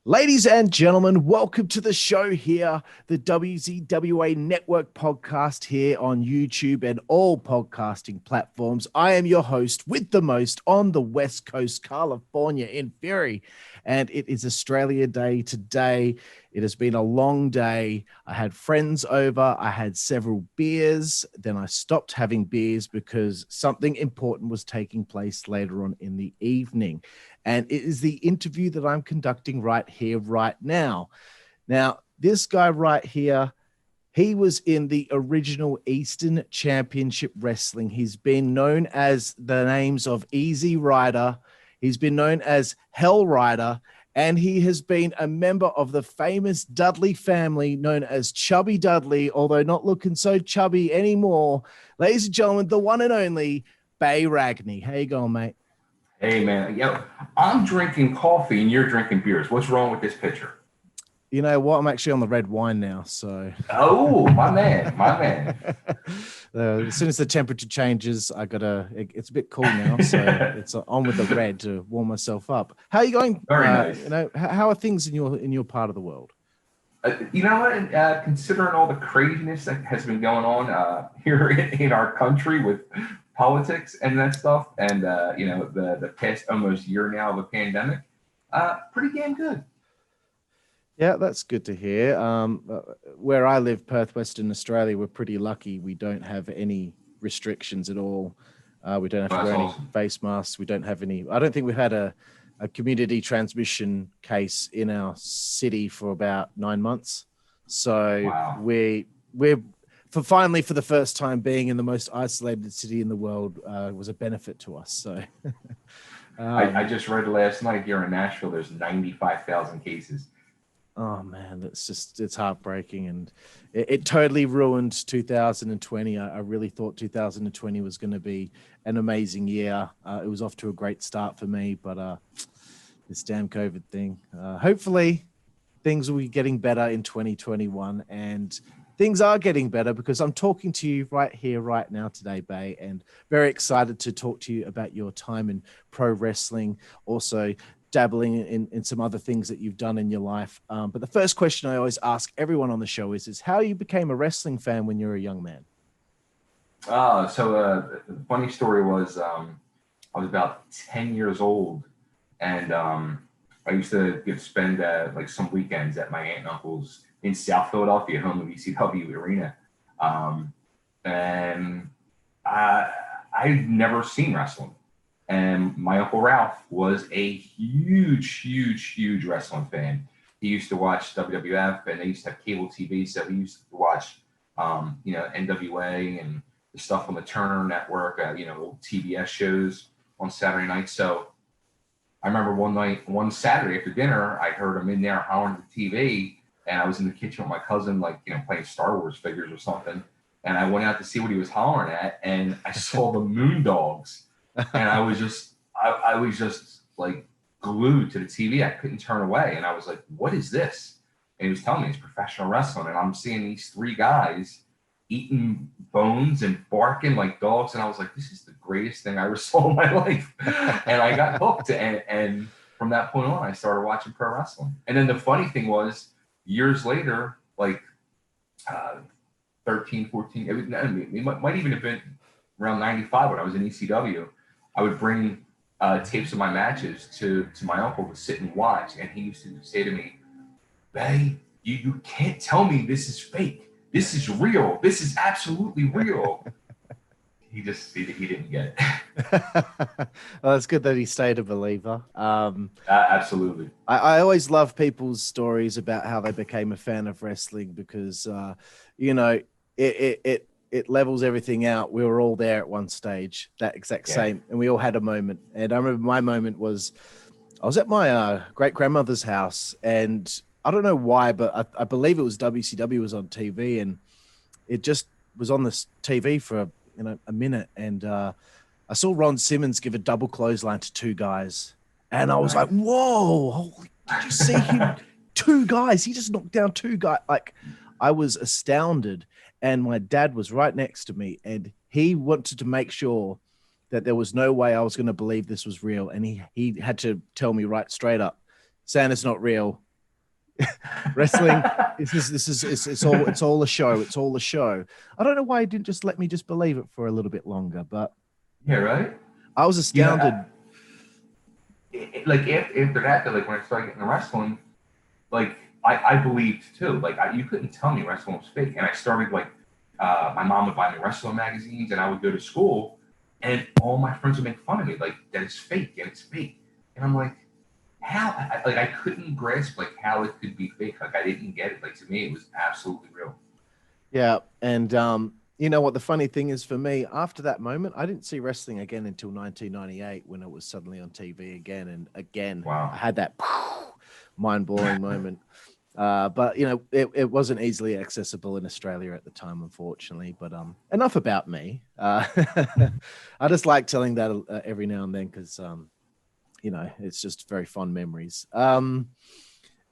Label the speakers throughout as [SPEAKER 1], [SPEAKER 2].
[SPEAKER 1] Ladies and gentlemen, welcome to the show here, the WZWA Network podcast here on YouTube and all podcasting platforms. I am your host with the most on the West Coast, California in Fury, and it is Australia Day today. It has been a long day. I had friends over. I had several beers. Then I stopped having beers because something important was taking place later on in the evening. And it is the interview that I'm conducting right here, right now. Now, this guy right here, he was in the original Eastern Championship Wrestling. He's been known as the names of Easy Rider. He's been known as Hell Rider. And he has been a member of the famous Dudley family known as Chubby Dudley, although not looking so chubby anymore. Ladies and gentlemen, the one and only Bay Ragni. How you going, mate?
[SPEAKER 2] Hey, man. I'm drinking coffee and you're drinking beers. What's wrong with this picture?
[SPEAKER 1] You know what? I'm actually on the red wine now, so.
[SPEAKER 2] Oh, my man.
[SPEAKER 1] As soon as the temperature changes, it's a bit cool now, so it's on with the red to warm myself up. How are you going?
[SPEAKER 2] Very nice.
[SPEAKER 1] How are things in your part of the world?
[SPEAKER 2] You know what? Considering all the craziness that has been going on here in our country with politics and that stuff, and the past almost year now of a pandemic, pretty damn good.
[SPEAKER 1] Yeah, that's good to hear. Where I live, Perth, Western Australia, we're pretty lucky. We don't have any restrictions at all. We don't have to wear any face masks. We don't have any. I don't think we've had a community transmission case in our city for about 9 months. So
[SPEAKER 2] wow.
[SPEAKER 1] we're finally, for the first time, being in the most isolated city in the world was a benefit to us. So
[SPEAKER 2] I just read last night here in Nashville, there's 95,000 cases.
[SPEAKER 1] Oh man, it's heartbreaking, and it totally ruined 2020. I really thought 2020 was going to be an amazing year. It was off to a great start for me, but this damn COVID thing. Hopefully, things will be getting better in 2021, and things are getting better because I'm talking to you right here, right now today, Bay, and very excited to talk to you about your time in pro wrestling, also dabbling in some other things that you've done in your life. But the first question I always ask everyone on the show is how you became a wrestling fan when you were a young man.
[SPEAKER 2] The funny story was I was about 10 years old, and I used to spend like some weekends at my aunt and uncle's in South Philadelphia, home of ECW Arena. And I'd never seen wrestling. And my Uncle Ralph was a huge wrestling fan. He used to watch WWF, and they used to have cable TV, so he used to watch, NWA and the stuff on the Turner Network, old TBS shows on Saturday nights. So I remember one Saturday after dinner, I heard him in there hollering at the TV, and I was in the kitchen with my cousin, playing Star Wars figures or something. And I went out to see what he was hollering at, and I saw the Moondogs. And I was just like glued to the TV. I couldn't turn away. And I was like, what is this? And he was telling me it's professional wrestling. And I'm seeing these three guys eating bones and barking like dogs. And I was like, this is the greatest thing I ever saw in my life. And I got hooked. And from that point on, I started watching pro wrestling. And then the funny thing was, years later, 13, 14, it might even have been around 95 when I was in ECW. I would bring tapes of my matches to my uncle to sit and watch, and he used to say to me, "Bay, you can't tell me this is fake. This is real. This is absolutely real." He didn't get it.
[SPEAKER 1] Well, it's good that he stayed a believer.
[SPEAKER 2] Absolutely.
[SPEAKER 1] I always love people's stories about how they became a fan of wrestling because, it levels everything out. We were all there at one stage, that exact same, and we all had a moment. And I remember my moment was I was at my great-grandmother's house, and I don't know why, but I believe it was WCW was on TV, and it just was on this TV for a minute, and I saw Ron Simmons give a double clothesline to two guys, and I was like, whoa, holy, did you see him? Two guys, he just knocked down two guys. I was astounded. And my dad was right next to me, and he wanted to make sure that there was no way I was going to believe this was real. And he had to tell me right straight up, Santa's not real. Wrestling, it's all a show. It's all a show. I don't know why he didn't just let me just believe it for a little bit longer, but
[SPEAKER 2] yeah, right.
[SPEAKER 1] I was astounded.
[SPEAKER 2] Like after that, like when I started getting wrestling, like I believed too. Like you couldn't tell me wrestling was fake, and I started like my mom would buy me wrestling magazines, and I would go to school, and all my friends would make fun of me, like that it's fake and it's fake, and I'm like, how? I couldn't grasp like how it could be fake. Like I didn't get it. Like to me, it was absolutely real.
[SPEAKER 1] Yeah, and you know what the funny thing is for me, after that moment, I didn't see wrestling again until 1998 when it was suddenly on TV again. And again,
[SPEAKER 2] Wow.
[SPEAKER 1] I had that mind-blowing moment. But, you know, it wasn't easily accessible in Australia at the time, unfortunately. But enough about me. I just like telling that every now and then because, you know, it's just very fond memories. And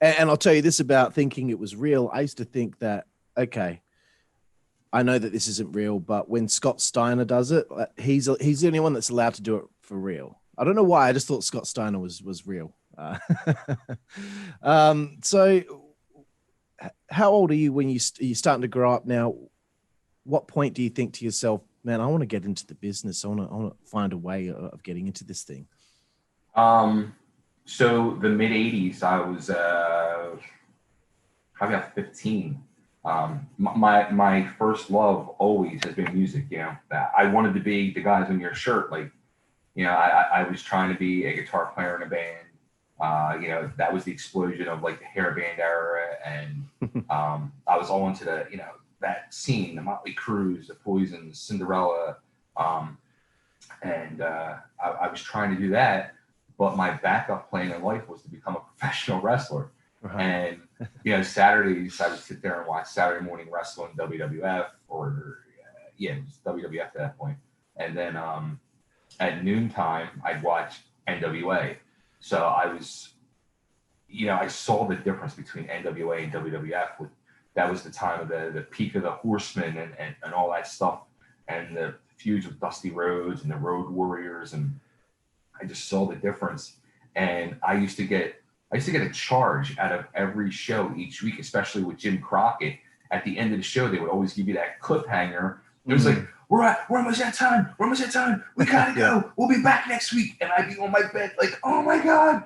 [SPEAKER 1] I'll tell you this about thinking it was real. I used to think that, okay, I know that this isn't real, but when Scott Steiner does it, he's the only one that's allowed to do it for real. I don't know why. I just thought Scott Steiner was real. So how old are you when you're starting to grow up now? What point do you think to yourself, man, I want to get into the business. I want to find a way of getting into this thing.
[SPEAKER 2] So the mid 80s, I was probably about 15. My first love always has been music. You know, I wanted to be the guys on your shirt. Like, you know, I was trying to be a guitar player in a band. You know, that was the explosion of like the hair band era, and I was all into the, you know, that scene, the Motley Crues, the Poisons, Cinderella, and I was trying to do that, but my backup plan in life was to become a professional wrestler. Uh-huh. And you know, Saturdays I would sit there and watch Saturday morning wrestling, WWF, or it was WWF at that point. And then at noontime I'd watch NWA. So I was, you know, I saw the difference between NWA and WWF. That was the time of the peak of the Horsemen and all that stuff, and the feuds with Dusty Rhodes and the Road Warriors, and I just saw the difference. And I used to get a charge out of every show each week, especially with Jim Crockett. At the end of the show, they would always give you that cliffhanger. It was like, we're almost at time. We're almost at time. We gotta go. We'll be back next week. And I'd be on my bed like, oh my God.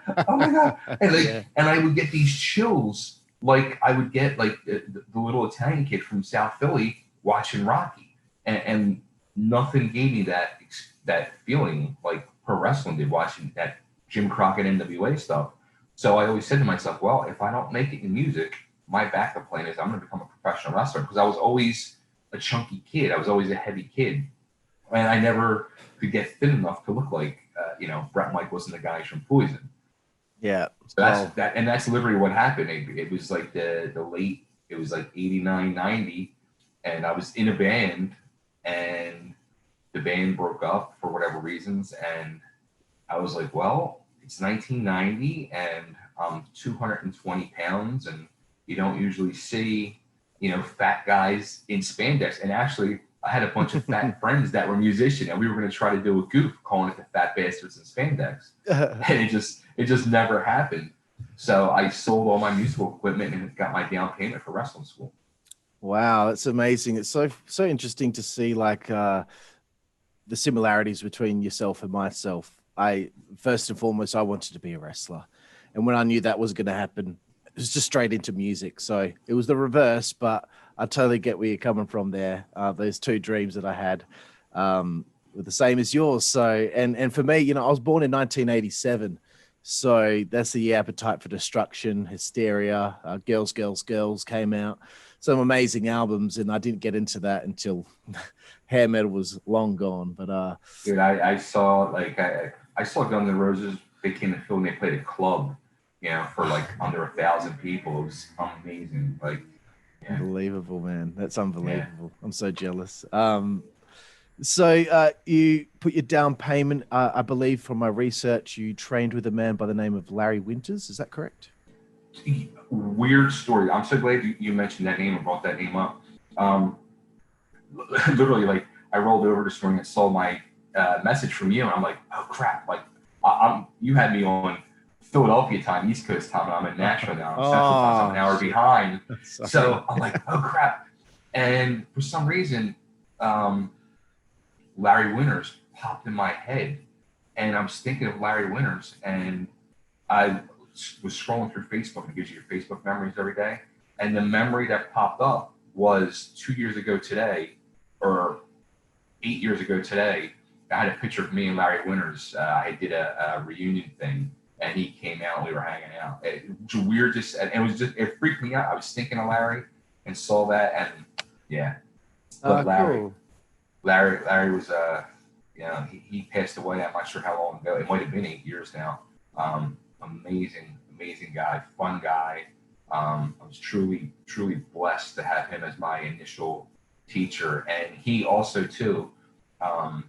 [SPEAKER 2] And and I would get these chills like I would get like the little Italian kid from South Philly watching Rocky. And nothing gave me that feeling like pro wrestling did watching that Jim Crockett NWA stuff. So I always said to myself, well, if I don't make it in music, my backup plan is I'm going to become a professional wrestler, because I was always a chunky kid. I was always a heavy kid. And I never could get thin enough to look like, you know, Bret Michaels and the guys from Poison.
[SPEAKER 1] Yeah.
[SPEAKER 2] So that's literally what happened. It was like the late, it was like 89, 90. And I was in a band, and the band broke up for whatever reasons. And I was like, well, it's 1990 and I'm 220 pounds, and you don't usually see, you know, fat guys in spandex. And actually, I had a bunch of fat friends that were musicians, and we were going to try to do a goof calling it the Fat Bastards in Spandex. And it just never happened. So I sold all my musical equipment and got my down payment for wrestling school.
[SPEAKER 1] Wow, that's amazing. It's so interesting to see like the similarities between yourself and myself. First and foremost, I wanted to be a wrestler. And when I knew that was going to happen, it was just straight into music. So it was the reverse, but I totally get where you're coming from there. Those two dreams that I had were the same as yours. So, and for me, you know, I was born in 1987. So that's the Appetite for Destruction, Hysteria, Girls, Girls, Girls came out. Some amazing albums, and I didn't get into that until hair metal was long gone. But
[SPEAKER 2] dude, I saw I saw Guns N' Roses. They came to Philly and they played a club, you know, for like under 1,000 people. It was amazing. Like, yeah.
[SPEAKER 1] Unbelievable, man. That's unbelievable. Yeah. I'm so jealous. So you put your down payment, I believe from my research, you trained with a man by the name of Larry Winters. Is that correct?
[SPEAKER 2] Weird story. I'm so glad you mentioned that name and brought that name up. Literally, like, I rolled over this morning and saw my message from you, and I'm like, oh crap! Like, you had me on Philadelphia time, East Coast time, and I'm in Nashville now. I'm Central time, so I'm an hour behind. So I'm like, oh crap. And for some reason, Larry Winters popped in my head, and I was thinking of Larry Winters, and I was scrolling through Facebook, and it gives you your Facebook memories every day. And the memory that popped up was 2 years ago today, or 8 years ago today. I had a picture of me and Larry Winters. I did a reunion thing, and he came out, and we were hanging out. It was weird, it freaked me out. I was thinking of Larry and saw that, and yeah. But
[SPEAKER 1] cool.
[SPEAKER 2] Larry was, he passed away. I'm not sure how long ago. It might have been 8 years now. Amazing guy, fun guy. I was truly blessed to have him as my initial teacher. And he also too, I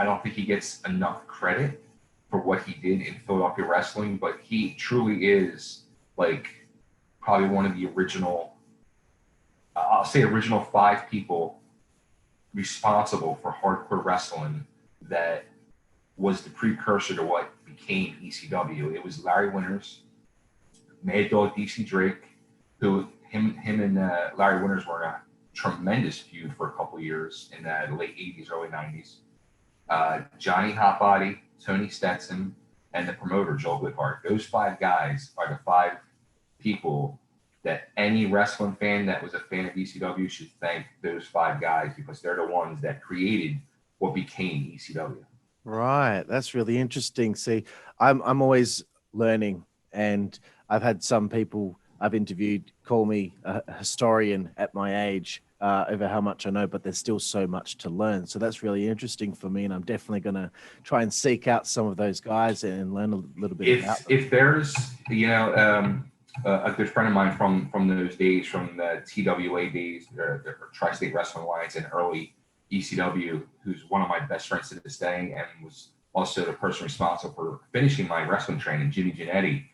[SPEAKER 2] don't think he gets enough credit for what he did in Philadelphia wrestling, but he truly is like probably one of the original 5 people responsible for hardcore wrestling that was the precursor to what became ECW. It was Larry Winters, Mad Dog DC Drake, who him and Larry Winters were in a tremendous feud for a couple of years in the late 80s, early 90s. Johnny Hotbody, Tony Stetson, and the promoter, Joel Goodhart. Those 5 guys are the 5 people that any wrestling fan that was a fan of ECW should thank those 5 guys, because they're the ones that created what became ECW.
[SPEAKER 1] Right. That's really interesting. See, I'm always learning, and I've had some people I've interviewed call me a historian at my age over how much I know, but there's still so much to learn. So that's really interesting for me, and I'm definitely going to try and seek out some of those guys and learn a little bit about them.
[SPEAKER 2] If there's, a good friend of mine from those days, from the TWA days, the Tri-State Wrestling Alliance and early ECW, who's one of my best friends to this day and was also the person responsible for finishing my wrestling training, Jimmy Giannetti.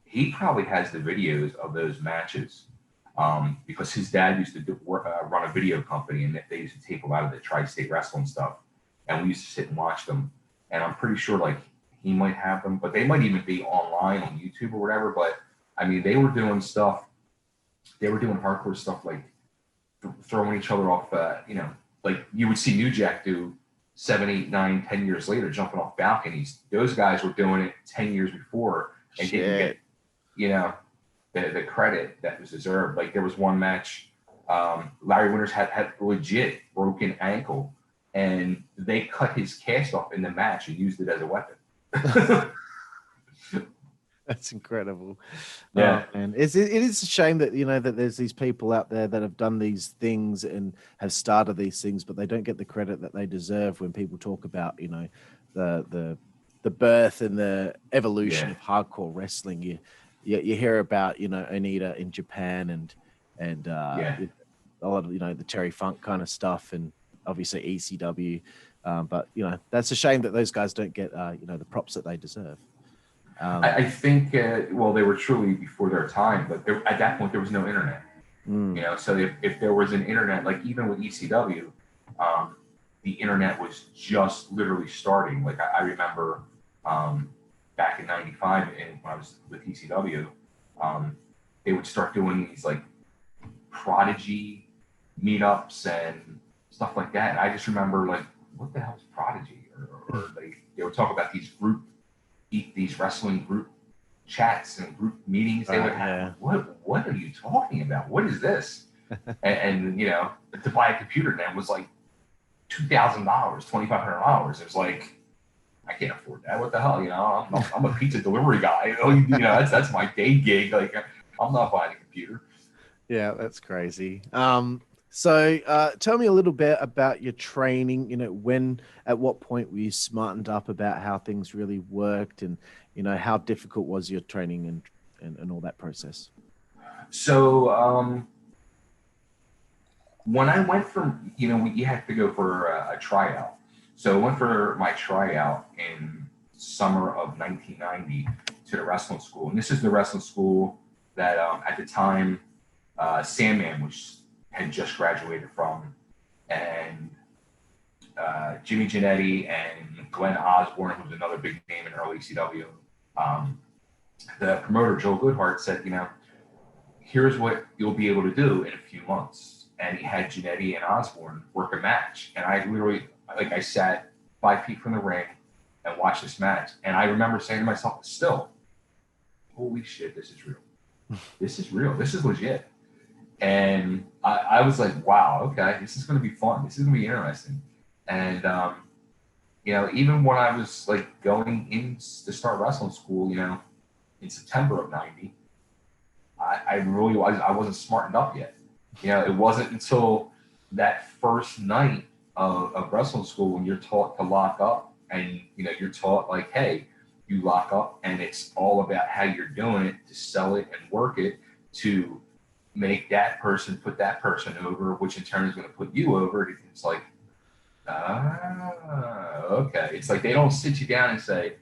[SPEAKER 2] He probably has the videos of those matches because his dad used to run a video company, and they used to tape a lot of the Tri-State wrestling stuff, and we used to sit and watch them. And I'm pretty sure like he might have them, but they might even be online on YouTube or whatever. But I mean, they were doing hardcore stuff like throwing each other off, like you would see New Jack do 7, 8, 9, 10 years later, jumping off balconies. Those guys were doing it 10 years before and didn't get, the credit that was deserved. Like there was one match, Larry Winters had legit broken ankle, and they cut his cast off in the match and used it as a weapon.
[SPEAKER 1] That's incredible.
[SPEAKER 2] Yeah.
[SPEAKER 1] And it is a shame that, that there's these people out there that have done these things and have started these things, but they don't get the credit that they deserve when people talk about, the birth and the evolution of hardcore wrestling. You hear about, Onita in Japan and a lot of, the Terry Funk kind of stuff, and obviously ECW. But, that's a shame that those guys don't get, the props that they deserve.
[SPEAKER 2] I think, they were truly before their time, but at that point there was no internet. So if there was an internet, like even with ECW, the internet was just literally starting. Like I remember back in '95, and when I was with ECW, they would start doing these like Prodigy meetups and stuff like that. And I just remember like, what the hell is Prodigy? Or they would talk about these wrestling group chats and group meetings they would have. What are you talking about? What is this? and to buy a computer then was like $2,000, $2,500. It was like, I can't afford that. What the hell? I'm a pizza delivery guy. That's my day gig. Like I'm not buying a computer.
[SPEAKER 1] Yeah, that's crazy. So tell me a little bit about your training, at what point were you smartened up about how things really worked, and, how difficult was your training and all that process?
[SPEAKER 2] So when I went from, you had to go for a tryout. So I went for my tryout in summer of 1990 to the wrestling school. And this is the wrestling school that at the time, Sandman had just graduated from, and Jimmy Jannetty and Glenn Osborne, who was another big name in early ECW. The promoter, Joe Goodhart, said, here's what you'll be able to do in a few months. And he had Jannetty and Osborne work a match. And I literally, I sat 5 feet from the ring and watched this match. And I remember saying to myself, still, holy shit, this is real. This is real. This is legit. And I was like, wow, okay, this is going to be fun. This is going to be interesting. And, even when I was like going in to start wrestling school, in September of 90, I wasn't smartened up yet. It wasn't until that first night of wrestling school when you're taught to lock up and, you're taught like, hey, you lock up and it's all about how you're doing it to sell it and work it to make that person put that person over, which in turn is going to put you over. It's like, okay. It's like they don't sit you down and say,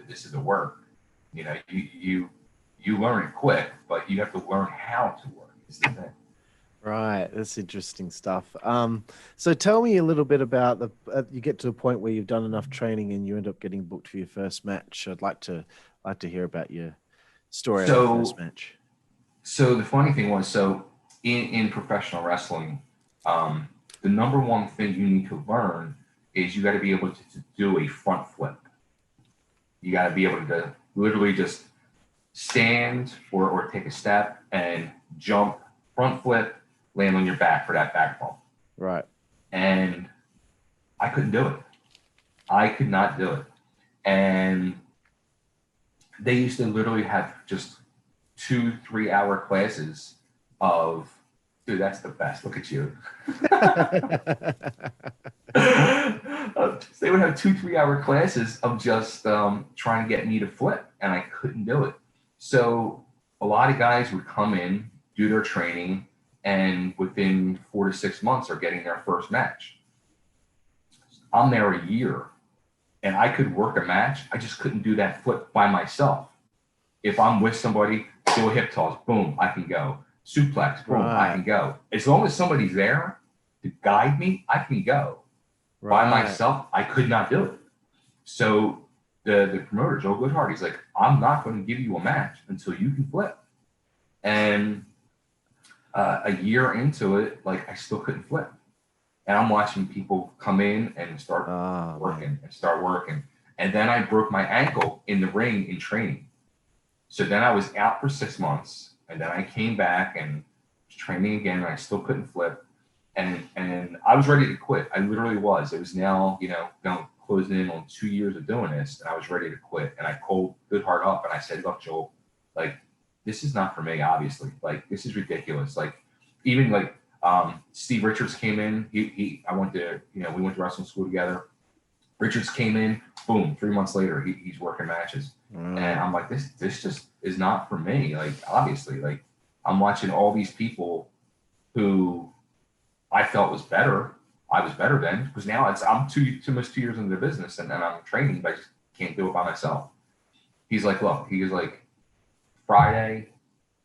[SPEAKER 2] this is the work. You learn it quick, but you have to learn how to work is the thing.
[SPEAKER 1] Right, that's interesting stuff. So tell me a little bit about you get to a point where you've done enough training and you end up getting booked for your first match. I'd like to hear about your story of the first match.
[SPEAKER 2] So the funny thing was, in professional wrestling, the number one thing you need to learn is you got to be able to do a front flip. You got to be able to literally just stand or take a step and jump, front flip, land on your back for that back bump.
[SPEAKER 1] Right. And
[SPEAKER 2] I couldn't do it. I could not do it. And they used to literally have just 2-3 hour classes of, dude, that's the best. Look at you. They would have 2-3 hour classes of just trying to get me to flip, and I couldn't do it. So a lot of guys would come in, do their training, and within 4 to 6 months are getting their first match. I'm there a year, and I could work a match. I just couldn't do that flip by myself. If I'm with somebody, do a hip toss, boom, I can go. Suplex, boom,
[SPEAKER 1] right.
[SPEAKER 2] I can go. As long as somebody's there to guide me, I can go. Right. By myself, I could not do it. So the promoter, Joe Goodhart, he's like, I'm not going to give you a match until you can flip. And a year into it, like, I still couldn't flip. And I'm watching people come in and start working. And then I broke my ankle in the ring in training. So then I was out for 6 months, and then I came back and was training again, and I still couldn't flip. And I was ready to quit. I literally was. It was now, closing in on 2 years of doing this, and I was ready to quit. And I called Goodhart up, and I said, look, Joel, like, this is not for me, obviously. Like, this is ridiculous. Like, even like Steve Richards came in. We went to wrestling school together. Richards came in, boom, 3 months later, he's working matches. And I'm like, this just is not for me. Like, obviously, like, I'm watching all these people who I felt was better. I was better then, because now I'm almost 2 years into the business, and then I'm training, but I just can't do it by myself. He's like, look, Friday,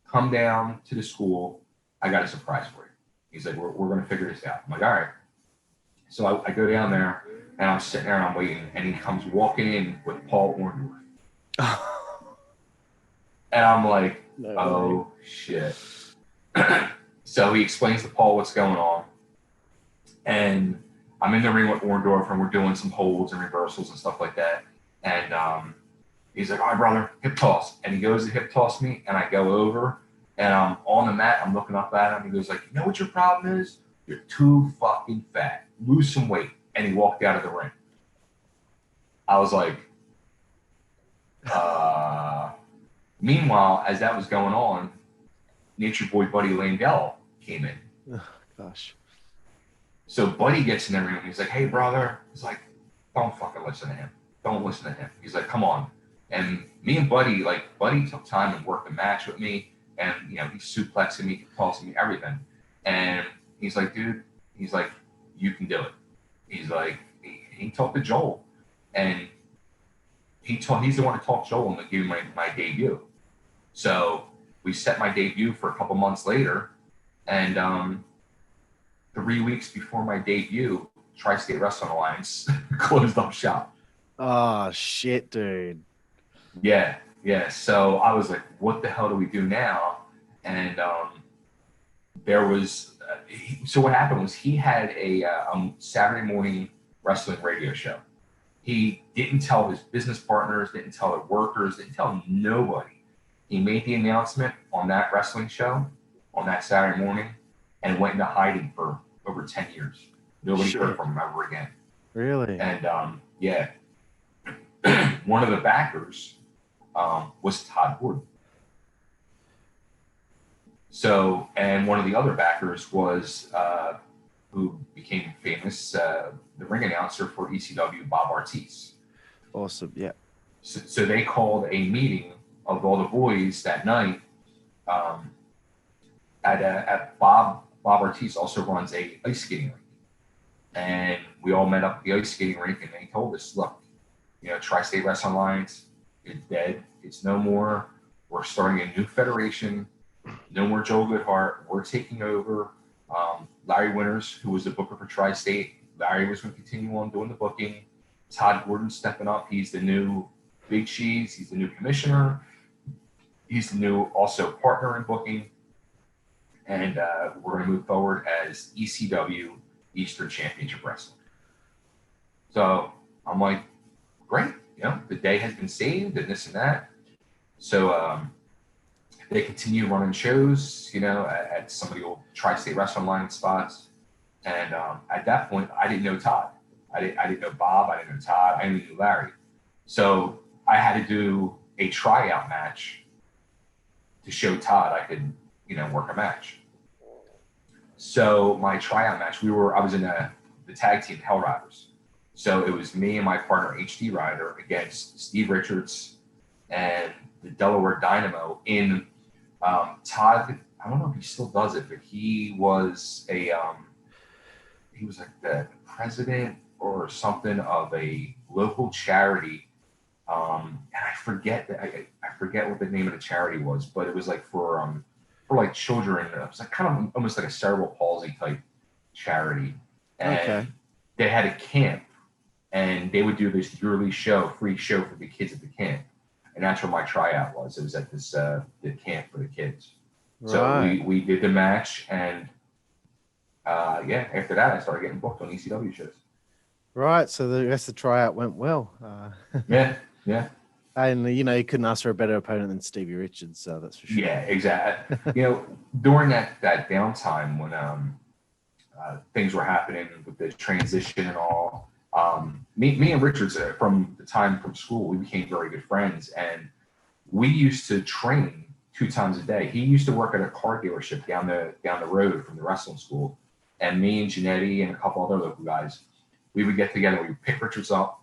[SPEAKER 2] come down to the school. I got a surprise for you. He's like, we're going to figure this out. I'm like, all right. So I go down there, and I'm sitting there, and I'm waiting, and he comes walking in with Paul Orndorff. And I'm like, oh, shit. So he explains to Paul what's going on. And I'm in the ring with Orndorff, and we're doing some holds and reversals and stuff like that. And he's like, all right, brother, hip toss. And he goes to hip toss me, and I go over, and I'm on the mat. I'm looking up at him. He goes like, you know what your problem is? You're too fucking fat. Lose some weight. And he walked out of the ring. I was like, Meanwhile, as that was going on, Nature Boy Buddy Landell came in.
[SPEAKER 1] Oh, gosh.
[SPEAKER 2] So Buddy gets in the room. He's like, hey, brother. He's like, don't fucking listen to him. Don't listen to him. He's like, come on. And me and Buddy took time and worked a match with me. And, he's suplexing me, tossing me, everything. And he's like, dude, you can do it. He's like, he talked to Joel. And he's the one who talked Joel and gave me my debut. So we set my debut for a couple months later. And 3 weeks before my debut, Tri-State Wrestling Alliance closed up shop.
[SPEAKER 1] Oh, shit, dude.
[SPEAKER 2] Yeah. So I was like, what the hell do we do now? And there was, so what happened was he had a Saturday morning wrestling radio show. He didn't tell his business partners, didn't tell the workers, didn't tell nobody. He made the announcement on that wrestling show on that Saturday morning and went into hiding for over 10 years. Nobody heard from him ever again.
[SPEAKER 1] Really?
[SPEAKER 2] And yeah, one of the backers was Todd Gordon. So, and one of the other backers was who became famous, the ring announcer for ECW, Bob Ortiz.
[SPEAKER 1] Awesome, yeah.
[SPEAKER 2] So they called a meeting of all the boys that night. At Bob Ortiz also runs a ice skating rink, and we all met up at the ice skating rink, and they told us, look, Tri-State Wrestling Alliance is dead. It's no more. We're starting a new federation. No more Joel Goodhart. We're taking over. Larry Winters, who was the booker for Tri-State, Larry was going to continue on doing the booking. Todd Gordon stepping up. He's the new Big Cheese. He's the new commissioner. He's the new also partner in booking. And we're going to move forward as ECW Eastern Championship Wrestling. So I'm like, great. The day has been saved and this and that. So they continue running shows, at some of the old Tri-State Wrestling Alliance spots. And at that point, I didn't know Todd. I didn't know Bob. I didn't know Todd. I only knew Larry. So I had to do a tryout match to show Todd I could, work a match. So my tryout match, I was in the tag team Hell Riders. So it was me and my partner HD Rider against Steve Richards and the Delaware Dynamo in Todd. I don't know if he still does it, but he was like the president or something of a local charity. And I forget what the name of the charity was, but it was like for like children. It was like kind of almost like a cerebral palsy type charity. And they had a camp, and they would do this yearly free show for the kids at the camp. And that's where my tryout was. It was at this the camp for the kids. Right. So we did the match, and after that I started getting booked on ECW shows.
[SPEAKER 1] Right. So the rest of the tryout went well.
[SPEAKER 2] Yeah.
[SPEAKER 1] And you couldn't ask for a better opponent than Stevie Richards, so that's for sure.
[SPEAKER 2] Yeah, exactly. During that downtime when things were happening with the transition and all, me and Richards from the time from school, we became very good friends, and we used to train 2 times a day. He used to work at a car dealership down the road from the wrestling school, and me and Giannetti and a couple other local guys, we would get together. We would pick Richards up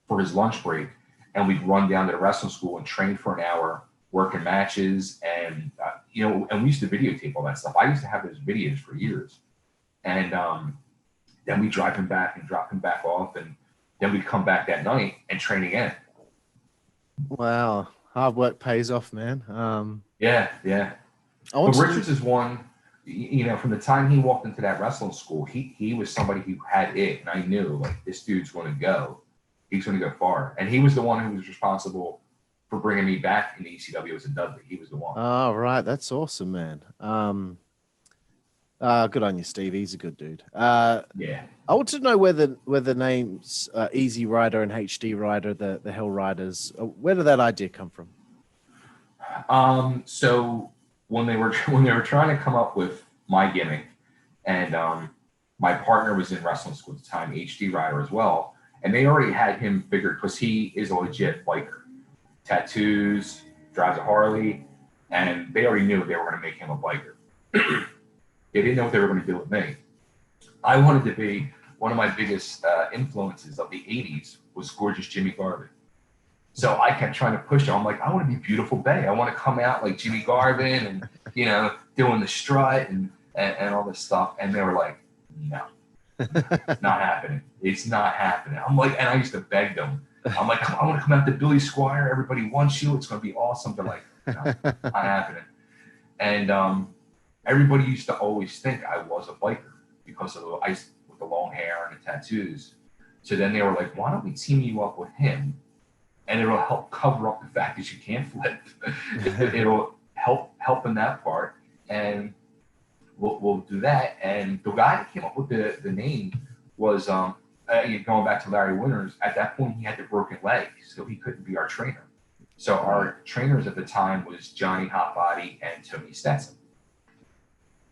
[SPEAKER 2] for his lunch break, and we'd run down to the wrestling school and train for an hour, working matches, and and we used to videotape all that stuff. I used to have those videos for years, and then we drive him back and drop him back off, and then we'd come back that night and train again.
[SPEAKER 1] Wow, hard work pays off, man.
[SPEAKER 2] Yeah. But Richards is one. From the time he walked into that wrestling school, he was somebody who had it, and I knew like this dude's going to go. He's going to go far, and he was the one who was responsible for bringing me back in the ECW as a Dudley. He was the one.
[SPEAKER 1] Oh, right, that's awesome, man. Good on you, Steve. He's a good dude.
[SPEAKER 2] Yeah.
[SPEAKER 1] I want to know where the names Easy Rider and HD Rider, the Hell Riders, where did that idea come from?
[SPEAKER 2] So when they were trying to come up with my gimmick, and my partner was in wrestling school at the time, HD Rider as well, and they already had him figured because he is a legit biker, tattoos, drives a Harley, and they already knew they were going to make him a biker. They didn't know what they were going to do with me. I wanted to be one of my biggest influences of the 80s was gorgeous Jimmy Garvin. So I kept trying to push him. I'm like, I want to be beautiful Bay. I want to come out like Jimmy Garvin and, doing the strut and all this stuff. And they were like, no, not happening. It's not happening. I'm like, and I used to beg them. I'm like, I want to come out to Billy Squire. Everybody wants you. It's going to be awesome. They're like, no, not happening. And everybody used to always think I was a biker because of I was with the long hair and the tattoos. So then they were like, why don't we team you up with him? And it'll help cover up the fact that you can't flip. It'll help in that part. And we'll do that. And the guy that came up with the name was, going back to Larry Winters, at that point he had the broken leg, so he couldn't be our trainer. So our trainers at the time was Johnny Hotbody and Tony Stetson.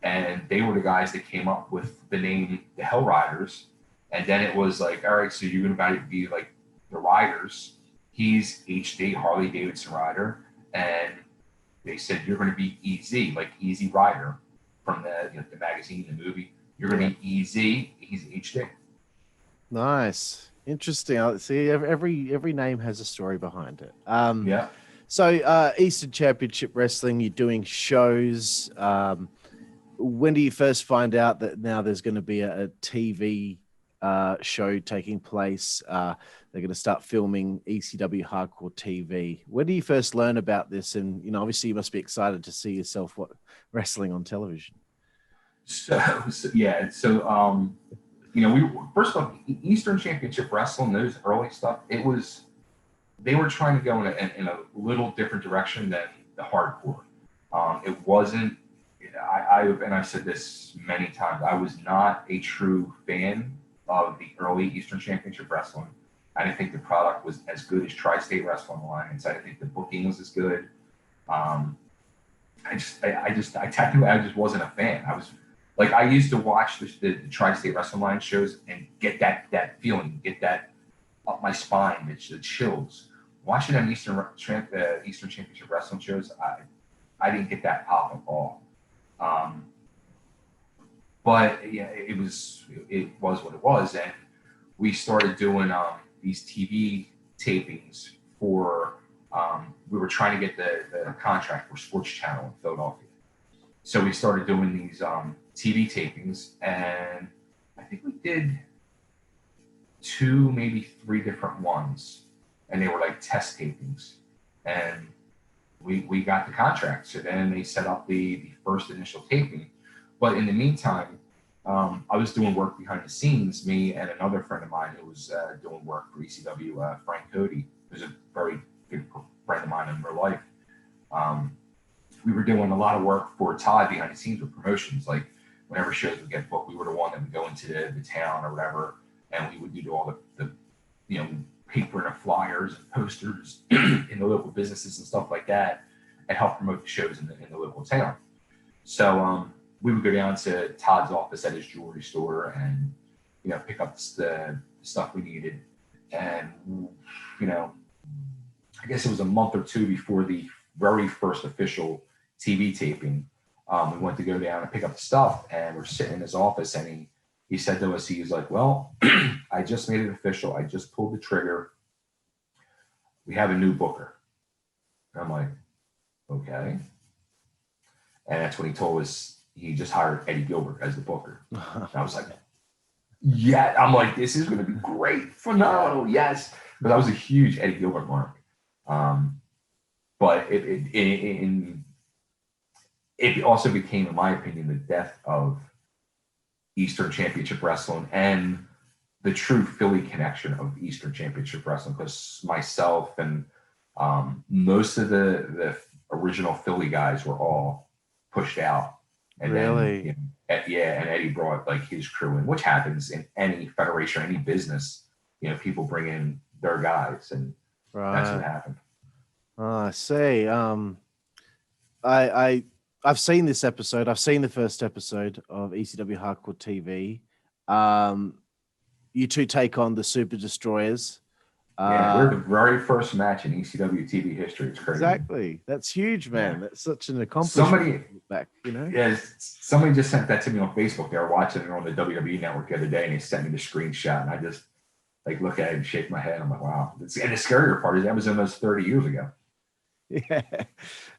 [SPEAKER 2] And they were the guys that came up with the name, the Hell Riders. And then it was like, all right, so you're going to be like the Riders. He's HD, Harley Davidson Rider. And they said, you're going to be EZ, like Easy Rider from the magazine, the movie. You're going to be EZ, he's HD.
[SPEAKER 1] Nice. Interesting. See, every name has a story behind it.
[SPEAKER 2] Yeah.
[SPEAKER 1] So Eastern Championship Wrestling, you're doing shows. When do you first find out that now there's going to be a TV show taking place? They're going to start filming ECW Hardcore TV. When do you first learn about this? And, obviously you must be excited to see yourself wrestling on television.
[SPEAKER 2] So we first off, Eastern Championship Wrestling, those early stuff, they were trying to go in a little different direction than the hardcore. It wasn't, I've said this many times, I was not a true fan of the early Eastern Championship Wrestling. I didn't think the product was as good as Tri-State Wrestling Alliance. I didn't think the booking was as good. I just wasn't a fan. I used to watch the Tri-State Wrestling Alliance shows and get that feeling, get that up my spine, the chills. Watching them Eastern Championship Wrestling shows, I didn't get that pop at all. But yeah, it was what it was, and we started doing these TV tapings for. We were trying to get the contract for Sports Channel in Philadelphia, so we started doing these TV tapings, and I think we did 2, maybe 3 different ones, and they were like test tapings, and we got the contract. So then they set up the first initial taping. But in the meantime, I was doing work behind the scenes, me and another friend of mine who was doing work for ECW, Frank Cody, who's a very good friend of mine in real life. We were doing a lot of work for Todd behind the scenes with promotions. Like whenever shows would get booked, we were the one that would go into the town or whatever, and we would do all the paper and flyers and posters in the local businesses and stuff like that, and help promote the shows in the local town. So we would go down to Todd's office at his jewelry store and pick up the stuff we needed. And I guess it was a month or 2 before the very first official TV taping. We went to go down and pick up the stuff, and we're sitting in his office, and he said to us, he was like, well, I just made it official. I just pulled the trigger. We have a new booker. And I'm like, okay. And that's when he told us he just hired Eddie Gilbert as the booker. And I was like, yeah. I'm like, this is going to be great. Phenomenal. Yes. But I was a huge Eddie Gilbert mark. But it also became, in my opinion, the death of Eastern Championship Wrestling and the true Philly connection of Eastern Championship Wrestling, because myself and most of the original Philly guys were all pushed out. And
[SPEAKER 1] really?
[SPEAKER 2] Then, and Eddie brought like his crew in, which happens in any federation, any business. People bring in their guys, and that's what happened.
[SPEAKER 1] I see. I've seen this episode. I've seen the first episode of ECW Hardcore TV. You two take on the Super Destroyers.
[SPEAKER 2] We're the very first match in ECW TV history. It's crazy.
[SPEAKER 1] Exactly. That's huge, man. Yeah. That's such an accomplishment.
[SPEAKER 2] Somebody just sent that to me on Facebook. They were watching it on the WWE Network the other day, and they sent me the screenshot, and I just look at it and shake my head. I'm like, wow. And the scarier part is that was almost 30 years ago.
[SPEAKER 1] Yeah.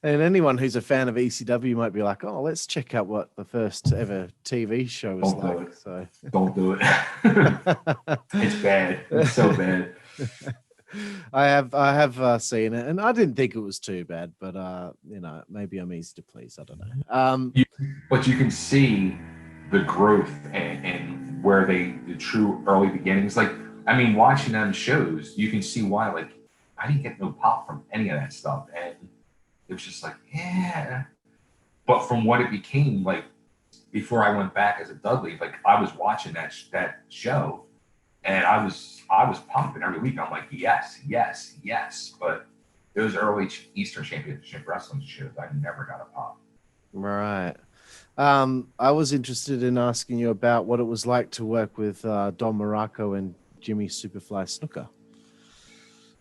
[SPEAKER 1] And anyone who's a fan of ECW might be like, oh, let's check out what the first ever TV show was like. So
[SPEAKER 2] don't do it. It's bad. It's so bad.
[SPEAKER 1] I have seen it, and I didn't think it was too bad, but maybe I'm easy to please. I don't know.
[SPEAKER 2] But you can see the growth and where the true early beginnings. Like, I mean, watching them shows, you can see why. Like, I didn't get no pop from any of that stuff, and it was just like, yeah. But from what it became, like, before I went back as a Dudley, like, I was watching that show, and I was pumping every week. I'm like, yes, yes, yes. But those early Eastern Championship Wrestling shows, I never got a pop.
[SPEAKER 1] Right. I was interested in asking you about what it was like to work with Don Morocco and Jimmy Superfly Snuka.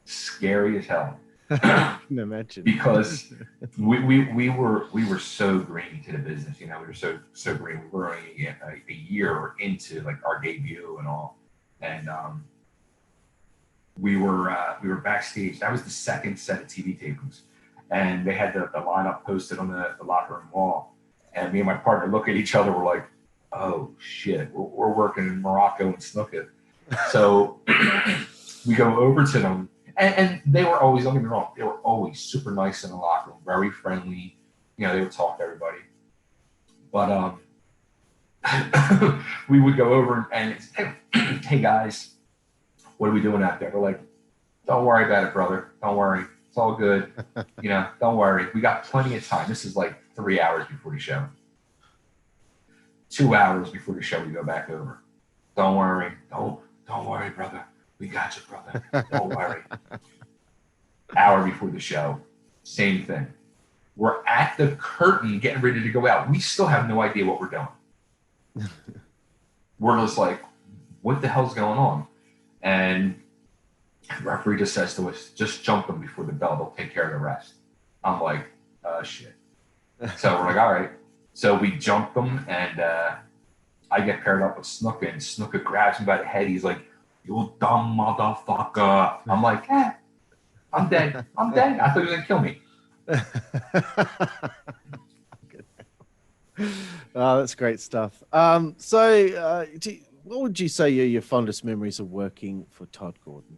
[SPEAKER 2] Scary as hell.
[SPEAKER 1] I can imagine.
[SPEAKER 2] Because we were so green to the business, you know, we were so green. We were only a year into like our debut and all, and we were backstage. That was the second set of TV tapings, and they had the lineup posted on the locker room wall, and me and my partner look at each other. We're like, oh shit, we're working in Morocco and Snuka. So we go over to them. And they were always, don't get me wrong, they were always super nice in the locker room, very friendly. You know, they would talk to everybody. But we would go over and it's, hey guys, what are we doing out there? They're like, don't worry about it, brother. Don't worry. It's all good. You know, don't worry. We got plenty of time. This is like 3 hours before the show. 2 hours before the show, we go back over. Don't worry. Don't worry, brother. We got you, brother. Don't worry. Hour before the show, same thing. We're at the curtain getting ready to go out. We still have no idea what we're doing. We're just like, what the hell's going on? And the referee just says to us, just jump them before the bell. They'll take care of the rest. I'm like, shit. So we're like, all right. So we jump them, and I get paired up with Snuka, and Snuka grabs me by the head. He's like, you dumb motherfucker. I'm like, I'm dead. I'm dead. I thought he was going to kill me.
[SPEAKER 1] Oh, that's great stuff. So what would you say are your fondest memories of working for Todd Gordon?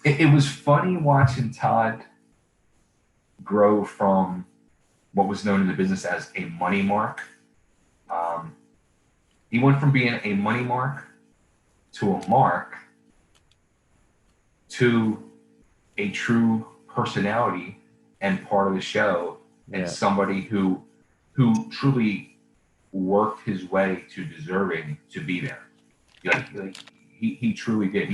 [SPEAKER 2] It was funny watching Todd grow from what was known in the business as a money mark. He went from being a money mark to a mark to a true personality and part of the show, and somebody who truly worked his way to deserving to be there. Like he truly did.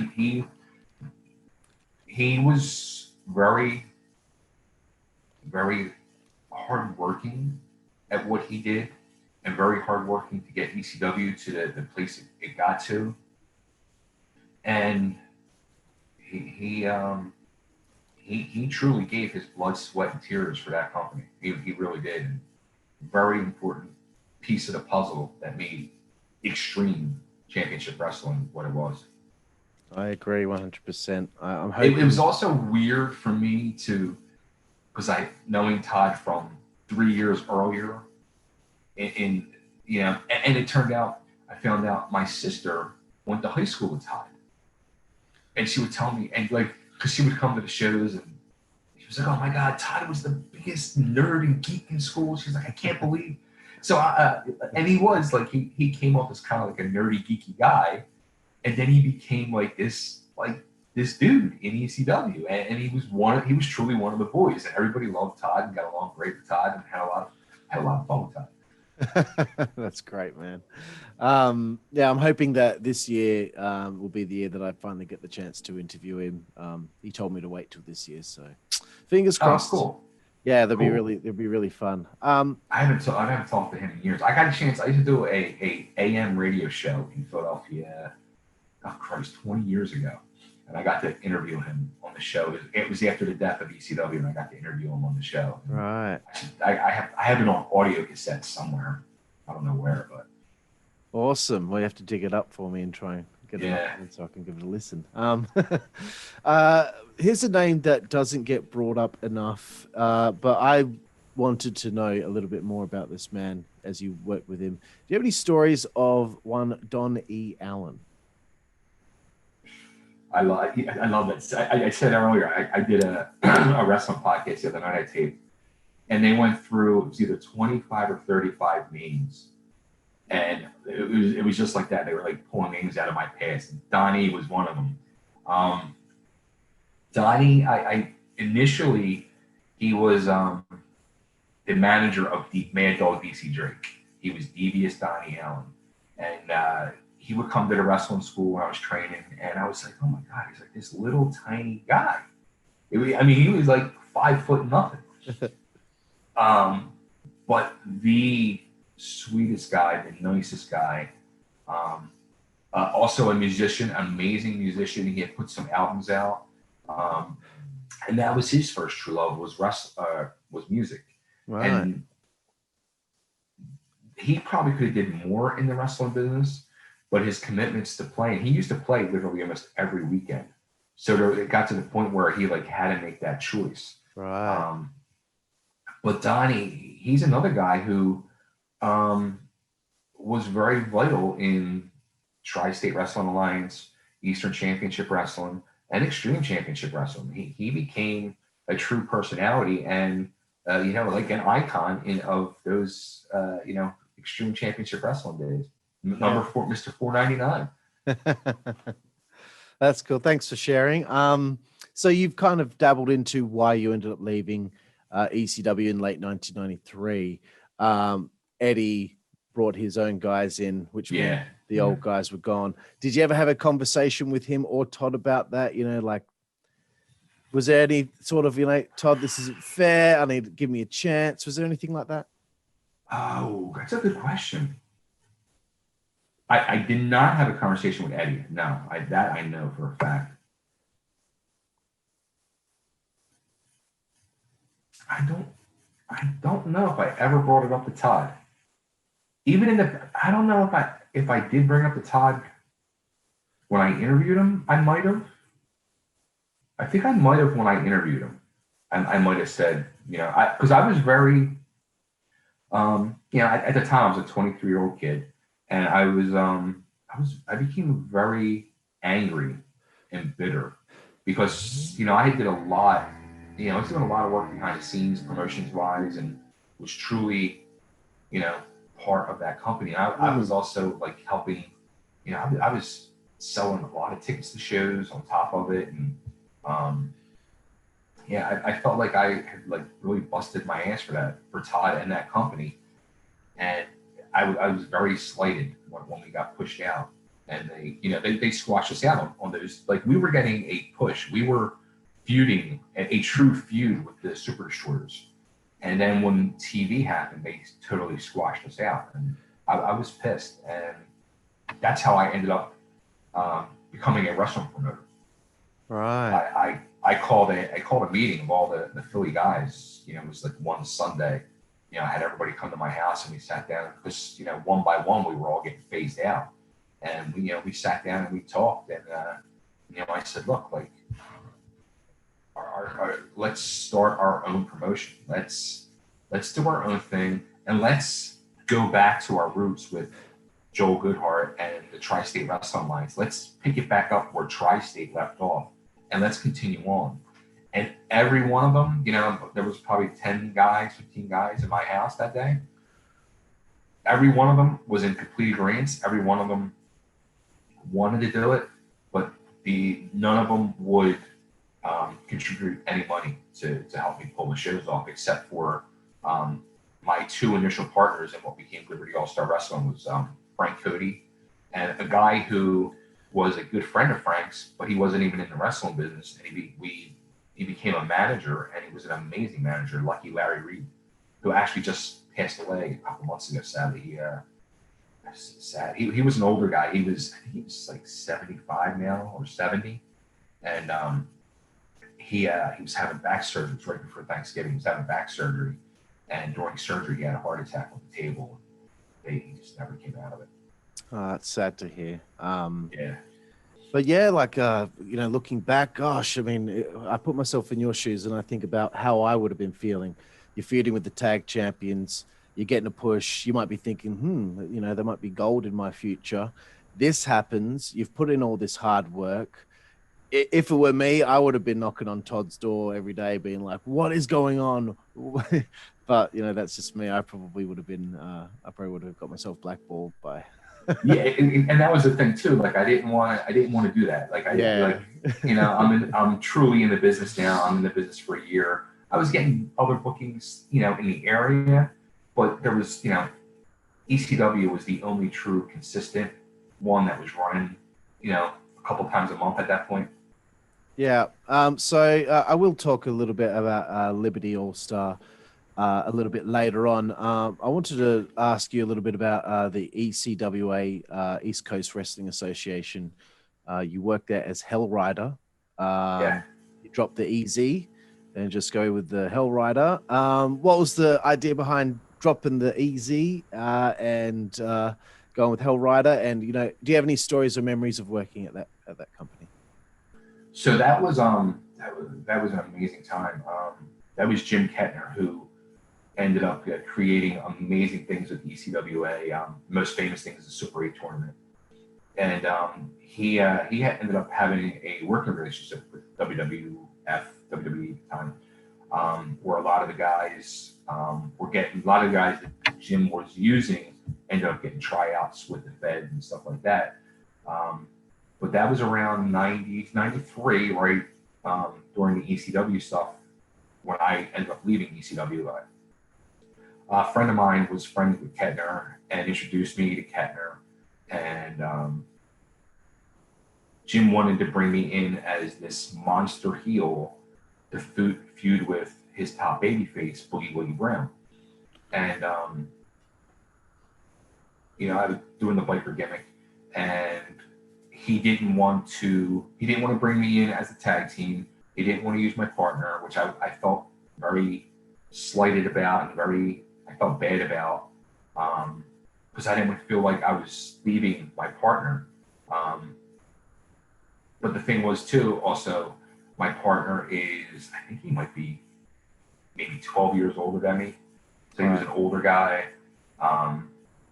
[SPEAKER 2] He was very, very hardworking at what he did, and very hardworking to get ECW to the place it got to. And he truly gave his blood, sweat, and tears for that company. He really did. And very important piece of the puzzle that made Extreme Championship Wrestling what it was.
[SPEAKER 1] I agree 100%.
[SPEAKER 2] It was also weird for me because knowing Todd from 3 years earlier, and it turned out, I found out my sister went to high school with Todd, and she would tell me, and like, because she would come to the shows, and she was like, "Oh my God, Todd was the biggest nerd and geek in school." She's like, "I can't believe." So, and he was like, he came off as kind of like a nerdy, geeky guy, and then he became like this dude in ECW, and he was truly one of the boys, and everybody loved Todd and got along great with Todd and had a lot of fun with Todd.
[SPEAKER 1] That's great, man. I'm hoping that this year will be the year that I finally get the chance to interview him. He told me to wait till this year, so fingers crossed.
[SPEAKER 2] Oh, cool.
[SPEAKER 1] Yeah, they'll be really fun.
[SPEAKER 2] I haven't talked to him in years. I got a chance. I used to do a AM radio show in Philadelphia. Oh Christ, 20 years ago, and I got to interview him on the show. It was after the death of ECW, and I got to interview him on the show.
[SPEAKER 1] Right.
[SPEAKER 2] I have it on audio cassette somewhere. I don't know where, but
[SPEAKER 1] awesome. Well, you have to dig it up for me and try and get it up so I can give it a listen. Here's a name that doesn't get brought up enough, but I wanted to know a little bit more about this man as you work with him. Do you have any stories of one Donnie Allen?
[SPEAKER 2] I love it. I said earlier, I did a wrestling podcast the other night I taped, and they went through, it was either 25 or 35 names And it was just like that. They were like pulling names out of my past. And Donnie was one of them. Donnie, I initially, he was the manager of Mad Dog DC Drake. He was devious Donnie Allen. And he would come to the wrestling school when I was training. And I was like, oh my God, he's like this little tiny guy. He was like 5 foot nothing. But the sweetest guy, the nicest guy. Also a musician, amazing musician. He had put some albums out. And that was his first true love was music.
[SPEAKER 1] Right.
[SPEAKER 2] And he probably could have did more in the wrestling business, but his commitments to playing, he used to play literally almost every weekend. So it got to the point where he like had to make that choice.
[SPEAKER 1] Right.
[SPEAKER 2] But Donnie, he's another guy who was very vital in Tri-State Wrestling Alliance, Eastern Championship Wrestling, and Extreme Championship Wrestling. He became a true personality and like an icon of those Extreme Championship Wrestling days. Number 4, Mr. 499.
[SPEAKER 1] That's cool. Thanks for sharing. So you've kind of dabbled into why you ended up leaving ECW in late 1993. Eddie brought his own guys in, which meant the old guys were gone. Did you ever have a conversation with him or Todd about that? Was there any sort of, Todd, this isn't fair. I need to give me a chance. Was there anything like that?
[SPEAKER 2] Oh, that's a good question. I did not have a conversation with Eddie. No, that I know for a fact. I don't know if I ever brought it up to Todd. Even I don't know if I did bring up to Todd when I interviewed him. I might have. I think I might have when I interviewed him. I might have said, because I was very, at the time I was a 23-year-old kid, and I became very angry and bitter because I did a lot. I was doing a lot of work behind the scenes, promotions wise, and was truly, part of that company. I was also like helping, I was selling a lot of tickets to shows on top of it. And I felt like I had like really busted my ass for Todd and that company. And I was very slighted when we got pushed out, and they squashed us out on those. Like we were getting a push. We were feuding, a true feud with the Super Destroyers. And then when TV happened, they totally squashed us out. And I was pissed. And that's how I ended up becoming a wrestling promoter.
[SPEAKER 1] Right.
[SPEAKER 2] I called a meeting of all the Philly guys. It was like one Sunday. I had everybody come to my house and we sat down because, one by one, we were all getting phased out. And we sat down and we talked. And, I said, look, like, let's start our own promotion. Let's do our own thing, and let's go back to our roots with Joel Goodhart and the Tri-State Wrestling Alliance. Let's pick it back up where Tri-State left off, and let's continue on. And every one of them, there was probably 10 guys, 15 guys in my house that day. Every one of them was in complete agreement. Every one of them wanted to do it, but none of them would contribute any money to help me pull the shows off, except for my 2 initial partners in what became Libery All-Star Wrestling was Frank Cody and a guy who was a good friend of Frank's, but he wasn't even in the wrestling business. And he became a manager, and he was an amazing manager, Lucky Larry Reed, who actually just passed away a couple months ago. Sadly, sad. He was an older guy. He was like 75 now or 70, and he was having back surgery. It was right before Thanksgiving. He was having back surgery, and during surgery, he had a heart attack on the table. He just never came out of it.
[SPEAKER 1] It's sad to hear.
[SPEAKER 2] Yeah.
[SPEAKER 1] But yeah, like, looking back, gosh, I mean, I put myself in your shoes and I think about how I would have been feeling. You're feuding with the tag champions. You're getting a push. You might be thinking, there might be gold in my future. This happens. You've put in all this hard work. if it were me, I would have been knocking on Todd's door every day, being like, "What is going on?" But that's just me. I probably would have been. I probably would have got myself blackballed by.
[SPEAKER 2] Yeah, and that was the thing too. Like I didn't want to do that. Like I'm truly in the business now. I'm in the business for a year. I was getting other bookings, in the area, but there was, ECW was the only true consistent one that was running, a couple times a month at that point.
[SPEAKER 1] Yeah. So I will talk a little bit about Liberty All-Star a little bit later on. I wanted to ask you a little bit about the ECWA, East Coast Wrestling Association. You worked there as Hell Rider. You dropped the EZ and just go with the Hell Rider. What was the idea behind dropping the EZ and going with Hell Rider? And do you have any stories or memories of working at that company?
[SPEAKER 2] So that was an amazing time. That was Jim Kettner who ended up creating amazing things with ECWA. Most famous thing is the Super 8 tournament, and he had ended up having a working relationship with WWE at the time, where a lot of the guys that Jim was using ended up getting tryouts with the Fed and stuff like that. But that was around 90, 93, right, during the ECW stuff, when I ended up leaving ECW. A friend of mine was friends with Kettner and introduced me to Kettner. And Jim wanted to bring me in as this monster heel to feud with his top babyface, Boogie Woogie Brown. And, I was doing the biker gimmick, and he didn't want to bring me in as a tag team. He didn't want to use my partner, which I felt very slighted about and I felt bad about, because I didn't feel like I was leaving my partner. But the thing was too, also, my partner is, I think he might be maybe 12 years older than me. So he was an older guy.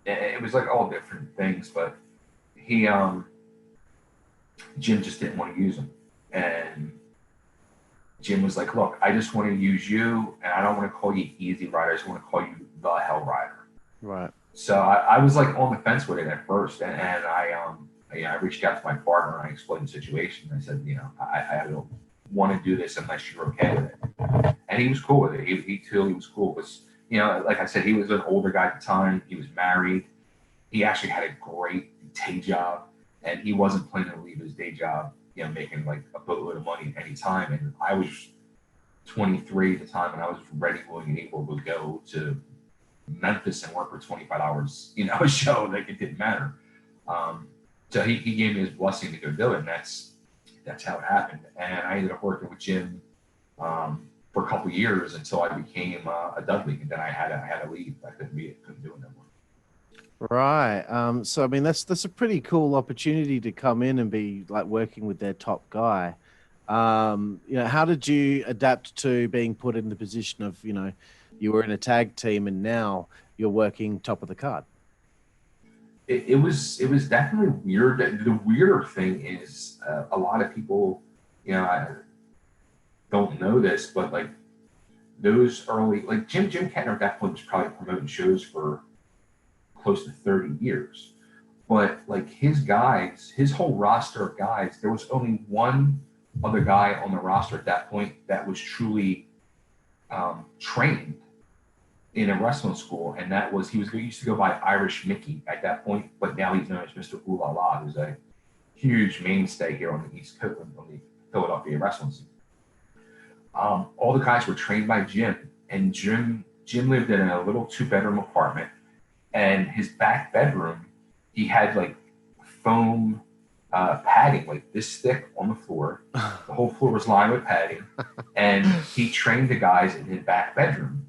[SPEAKER 2] It was like all different things, but Jim just didn't want to use him. And Jim was like, "Look, I just want to use you, and I don't want to call you Easy Rider. I just want to call you the Hell Rider."
[SPEAKER 1] Right.
[SPEAKER 2] So I was like on the fence with it at first, and I reached out to my partner and I explained the situation. I said, I don't want to do this unless you're okay with it. And he was cool with it. He was cool. Because, like I said, he was an older guy at the time. He was married. He actually had a great day job, and he wasn't planning to leave his day job, making like a boatload of money at any time. And I was 23 at the time, and I was ready, willing, and able to go to Memphis and work for 25 hours, a show. Like, it didn't matter. So he gave me his blessing to go do it, and that's how it happened. And I ended up working with Jim for a couple of years until I became a Dudley, and then I had to leave. I couldn't do it no more.
[SPEAKER 1] Right. So I mean, that's a pretty cool opportunity to come in and be like working with their top guy. How did you adapt to being put in the position of, you were in a tag team and now you're working top of the card?
[SPEAKER 2] It was definitely weird. The weirder thing is a lot of people, I don't know this, but like those early, like Jim Kettner at that point was probably promoting shows for close to 30 years. But like his guys, his whole roster of guys, there was only one other guy on the roster at that point that was truly trained in a wrestling school, and that was, he used to go by Irish Mickey at that point, but now he's known as Mr. Ooh La La, who's a huge mainstay here on the East Coast, on the Philadelphia wrestling scene. All the guys were trained by Jim, and Jim lived in a little 2-bedroom apartment, and his back bedroom, he had like foam padding, like this thick on the floor. The whole floor was lined with padding, and he trained the guys in his back bedroom.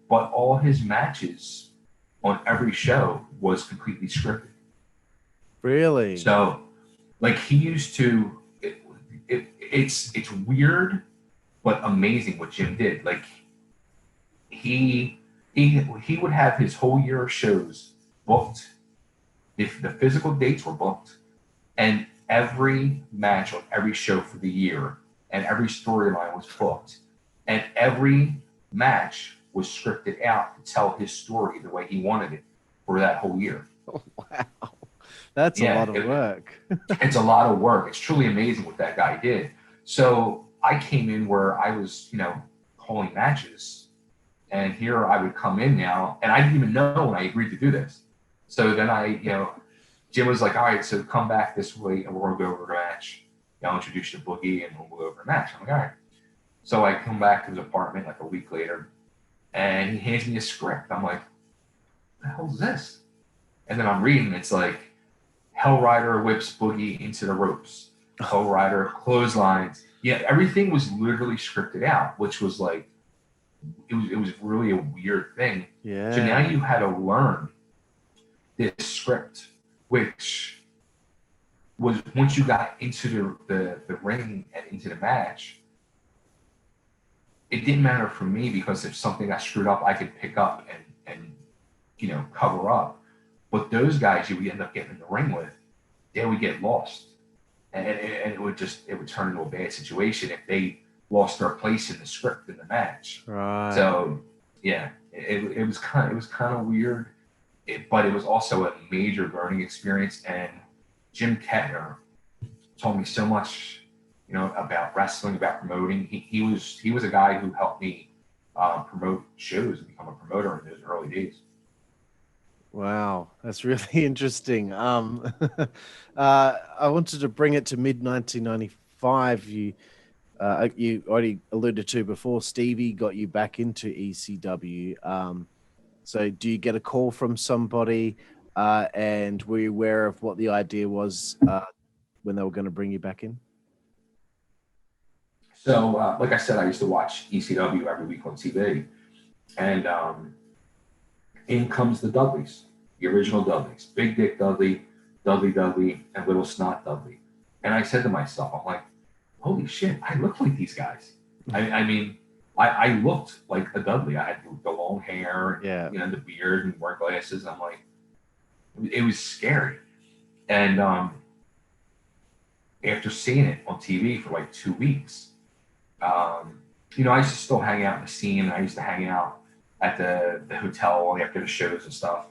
[SPEAKER 2] But all his matches on every show was completely scripted.
[SPEAKER 1] Really?
[SPEAKER 2] So, like, he used to. It's weird, but amazing what Jim did. Like, he would have his whole year of shows booked. If the physical dates were booked, and every match on every show for the year, and every storyline was booked, and every match was scripted out to tell his story the way he wanted it for that whole year.
[SPEAKER 1] Oh, wow. That's a lot of work.
[SPEAKER 2] It's a lot of work. It's truly amazing what that guy did. So I came in where I was, calling matches, and here I would come in now, and I didn't even know when I agreed to do this. So then Jim was like, all right, so come back this way and we're going to go over a match. I'll introduce you to Boogie and we'll go over a match. I'm like, all right. So I come back to his apartment like a week later, and he hands me a script. I'm like, what the hell is this? And then I'm reading, it's like, Hell Rider whips Boogie into the ropes. Hell Rider clotheslines. Yeah, everything was literally scripted out, which was like, it was really a weird thing.
[SPEAKER 1] Yeah.
[SPEAKER 2] So now you had to learn this script, which was, once you got into the ring and into the match, it didn't matter for me, because if something got screwed up, I could pick up and cover up. But those guys you would end up getting in the ring with, they would get lost. And it would turn into a bad situation if they lost their place in the script in the match.
[SPEAKER 1] Right.
[SPEAKER 2] So yeah, it was kind of weird, but it was also a major learning experience. And Jim Kettner told me so much, about wrestling, about promoting. He was a guy who helped me promote shows and become a promoter in those early days. Wow,
[SPEAKER 1] that's really interesting. I wanted to bring it to mid-1995. You already alluded to before, Stevie got you back into ECW. So do you get a call from somebody, and were you aware of what the idea was when they were going to bring you back in?
[SPEAKER 2] So, like I said, I used to watch ECW every week on TV, and in comes the Dudleys, the original Dudleys, Big Dick Dudley, Dudley, and Little Snot Dudley. And I said to myself, I'm like, holy shit, I look like these guys. I mean, I looked like a Dudley. I had the long hair, and, the beard, and wore glasses. I'm like, it was scary. And after seeing it on TV for like 2 weeks, I used to still hang out in the scene. I used to hang out at the hotel after the shows and stuff.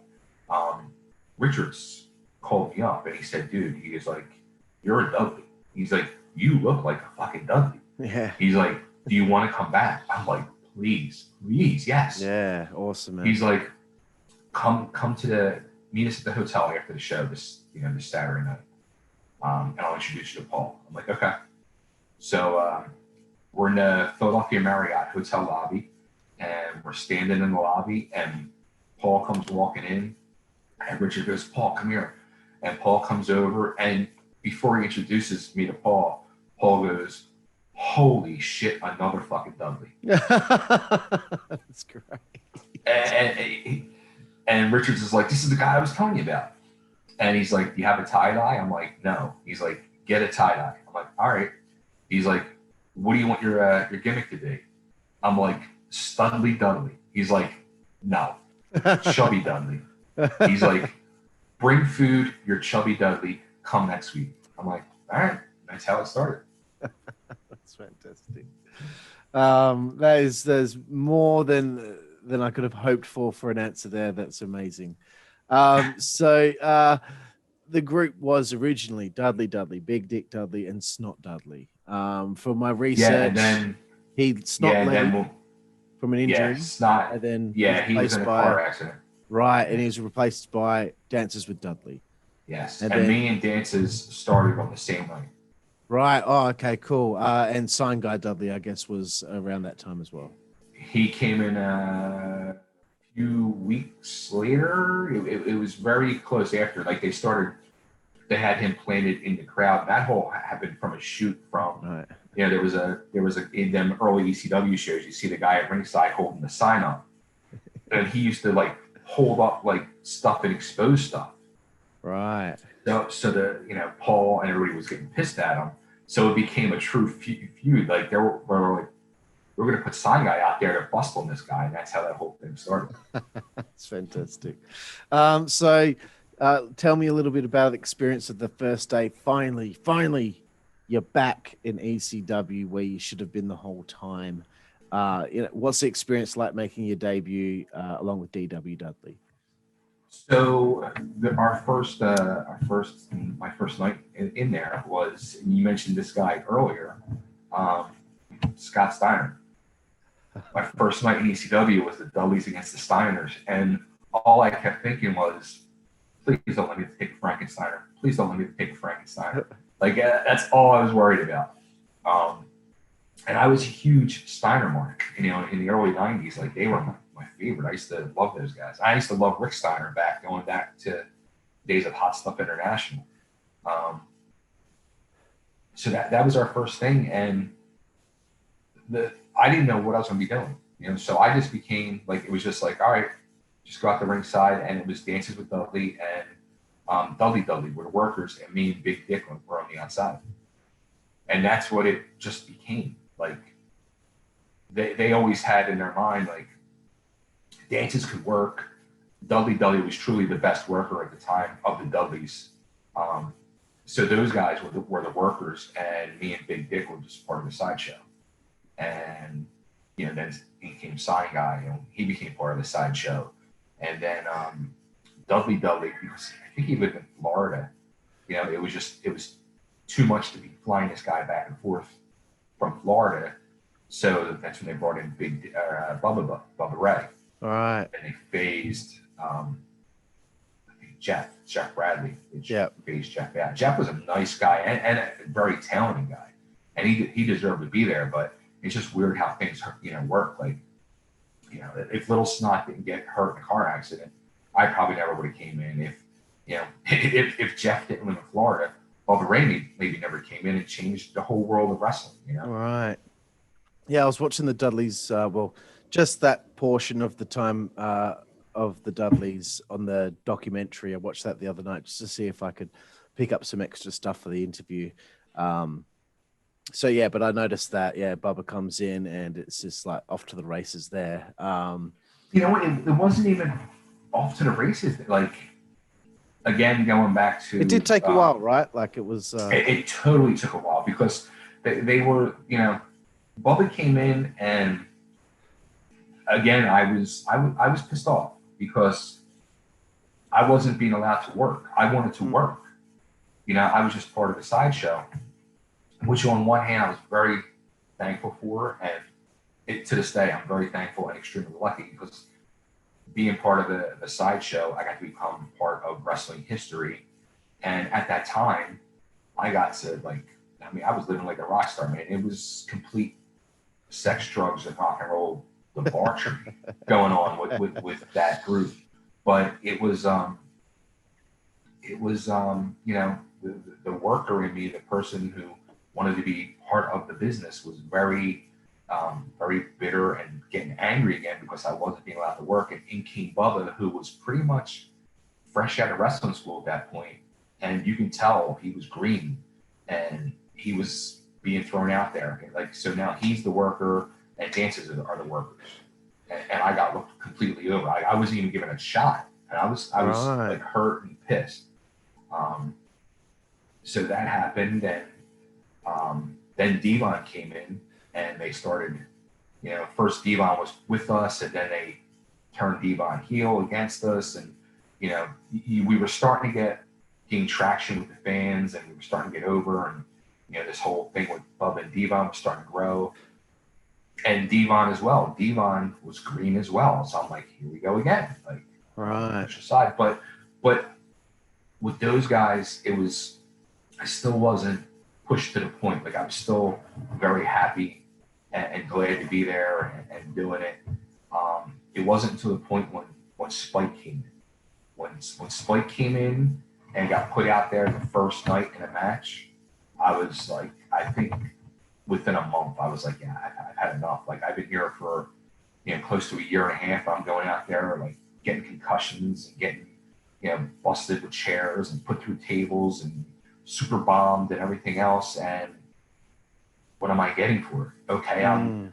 [SPEAKER 2] Richards called me up and he said, dude, he was like, you're a Dudley. He's like, you look like a fucking Dudley.
[SPEAKER 1] Yeah.
[SPEAKER 2] He's like, do you want to come back? I'm like, please, yes.
[SPEAKER 1] Yeah, awesome, man.
[SPEAKER 2] He's like, come to meet us at the hotel after the show this Saturday night. And I'll introduce you to Paul. I'm like, okay. So we're in the Philadelphia Marriott hotel lobby, and we're standing in the lobby, and Paul comes walking in, and Richard goes, Paul, come here. And Paul comes over, and before he introduces me to Paul goes, holy shit, another fucking Dudley.
[SPEAKER 1] That's great.
[SPEAKER 2] And Richards is like, this is the guy I was telling you about. And he's like, do you have a tie-dye? I'm like, no. He's like, get a tie-dye. I'm like, all right. He's like, what do you want your gimmick to be? I'm like, Studley Dudley. He's like, no. Chubby Dudley. He's like, bring food, you're Chubby Dudley, come next week. I'm like, all right. That's how it started.
[SPEAKER 1] That's fantastic. There's more than I could have hoped for an answer there. That's amazing. So the group was originally Dudley, Big Dick Dudley, and Snot Dudley. For my research,
[SPEAKER 2] and then
[SPEAKER 1] he snot from an injury.
[SPEAKER 2] Snot.
[SPEAKER 1] And then
[SPEAKER 2] he was in a car accident.
[SPEAKER 1] Right, and he was replaced by Dances with Dudley.
[SPEAKER 2] Yes, and me and Dances started on the same night.
[SPEAKER 1] Right. Oh, okay, cool. And Sign Guy Dudley, I guess, was around that time as well.
[SPEAKER 2] He came in a few weeks later. It was very close after. Like they had him planted in the crowd. That whole happened from a shoot from.
[SPEAKER 1] Right.
[SPEAKER 2] There was a in them early ECW shows. You see the guy at ringside holding the sign up, and he used to like hold up like stuff and expose stuff.
[SPEAKER 1] Right.
[SPEAKER 2] So the Paul and everybody was getting pissed at him. So it became a true feud. Like they were like, we're going to put Sign Guy out there to bust on this guy, and that's how that whole thing started.
[SPEAKER 1] That's fantastic. So Tell me a little bit about the experience of the first day. Finally, you're back in ECW where you should have been the whole time. What's the experience like making your debut along with DW Dudley?
[SPEAKER 2] So my first night in there was, and you mentioned this guy earlier, Scott Steiner. My first night in ECW was the Dudleys against the Steiners, and all I kept thinking was, please don't let me take a Frankensteiner. Please don't let me take a Frankensteiner. Like, that's all I was worried about. And I was a huge Steiner mark, in the early 90s. Like, they were my favorite. I used to love those guys. I used to love Rick Steiner going back to days of Hot Stuff International. So that was our first thing. And I didn't know what I was going to be doing. So I just became like, it was just like, all right, just go out the ringside, and it was Dances with Dudley and Dudley were the workers, and me and Big Dick were on the outside. And that's what it just became. Like, they always had in their mind, like, Dances could work. Dudley was truly the best worker at the time of the Dudleys. So those guys were the workers, and me and Big Dick were just part of the sideshow. And, then he came Sign Guy, he became part of the sideshow. And then Dudley, because I think he lived in Florida, it was too much to be flying this guy back and forth from Florida. So that's when they brought in Bubba Ray.
[SPEAKER 1] All right.
[SPEAKER 2] And they phased I think Jeff Bradley. Phased Jeff. Yeah, Jeff was a nice guy and a very talented guy. And he deserved to be there, but it's just weird how things work. Like, if Little Snot didn't get hurt in a car accident, I probably never would have came in. If Jeff didn't live in Florida, Bubba Ray maybe never came in and changed the whole world of wrestling.
[SPEAKER 1] Right. Yeah, I was watching the Dudleys. Just that portion of the time of the Dudleys on the documentary. I watched that the other night just to see if I could pick up some extra stuff for the interview. But I noticed that, Bubba comes in and it's just like off to the races there.
[SPEAKER 2] It wasn't even off to the races. Like, again, going back to...
[SPEAKER 1] It did take a while, right? Like, it was...
[SPEAKER 2] It totally took a while because they were, Bubba came in, and again, I was pissed off because I wasn't being allowed to work. I wanted to work. I was just part of the sideshow, which on one hand I was very thankful for, and to this day I'm very thankful and extremely lucky because being part of the sideshow, I got to become part of wrestling history. And at that time, I got to I was living like a rock star, man. It was complete sex, drugs, and rock and roll debauchery going on with that group. But it was the worker in me, the person who wanted to be part of the business, was very bitter and getting angry again because I wasn't being allowed to work. And in came Bubba, who was pretty much fresh out of wrestling school at that point, and you can tell he was green and he was being thrown out there. So now he's the worker and Dances are the workers. And I got looked completely over. I wasn't even given a shot, and I was
[SPEAKER 1] right.
[SPEAKER 2] like hurt and pissed. So that happened, and then Devon came in, and they started. First Devon was with us, and then they turned Devon heel against us, and we were starting to gain traction with the fans, and we were starting to get over, and this whole thing with Bubba and Devon was starting to grow. And Devon as well. Devon was green as well. So I'm like, here we go again. Like,
[SPEAKER 1] right.
[SPEAKER 2] Side. But with those guys, I still wasn't pushed to the point. Like, I'm still very happy and glad to be there and doing it. It wasn't until the point when Spike came in. When Spike came in and got put out there the first night in a match, I was like, I think within a month, I was like, yeah, I've had enough. Like, I've been here for, close to a year and a half. I'm going out there, like, getting concussions and getting, busted with chairs and put through tables and super bombed and everything else. And what am I getting for it? Okay, I'm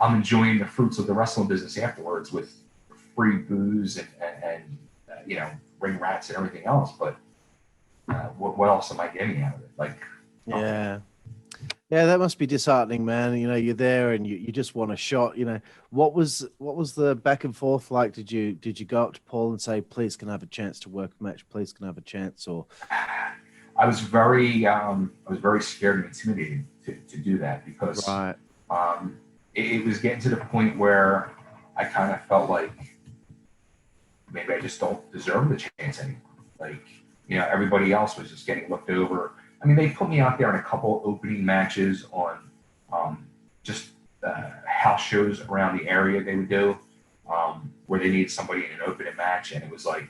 [SPEAKER 2] enjoying the fruits of the wrestling business afterwards with free booze and ring rats and everything else, but what else am I getting out of it? Like,
[SPEAKER 1] yeah. Yeah, that must be disheartening, man. You're there and you just want a shot. What was the back and forth like? Did you go up to Paul and say, please can I have a chance to work a match? Please can I have a chance? Or
[SPEAKER 2] I was very scared and intimidated to do that, because
[SPEAKER 1] right.
[SPEAKER 2] It was getting to the point where I kind of felt like maybe I just don't deserve the chance anymore. Like, everybody else was just getting looked over. I mean, they put me out there in a couple opening matches on just house shows around the area they would do, where they needed somebody in an opening match. And it was like,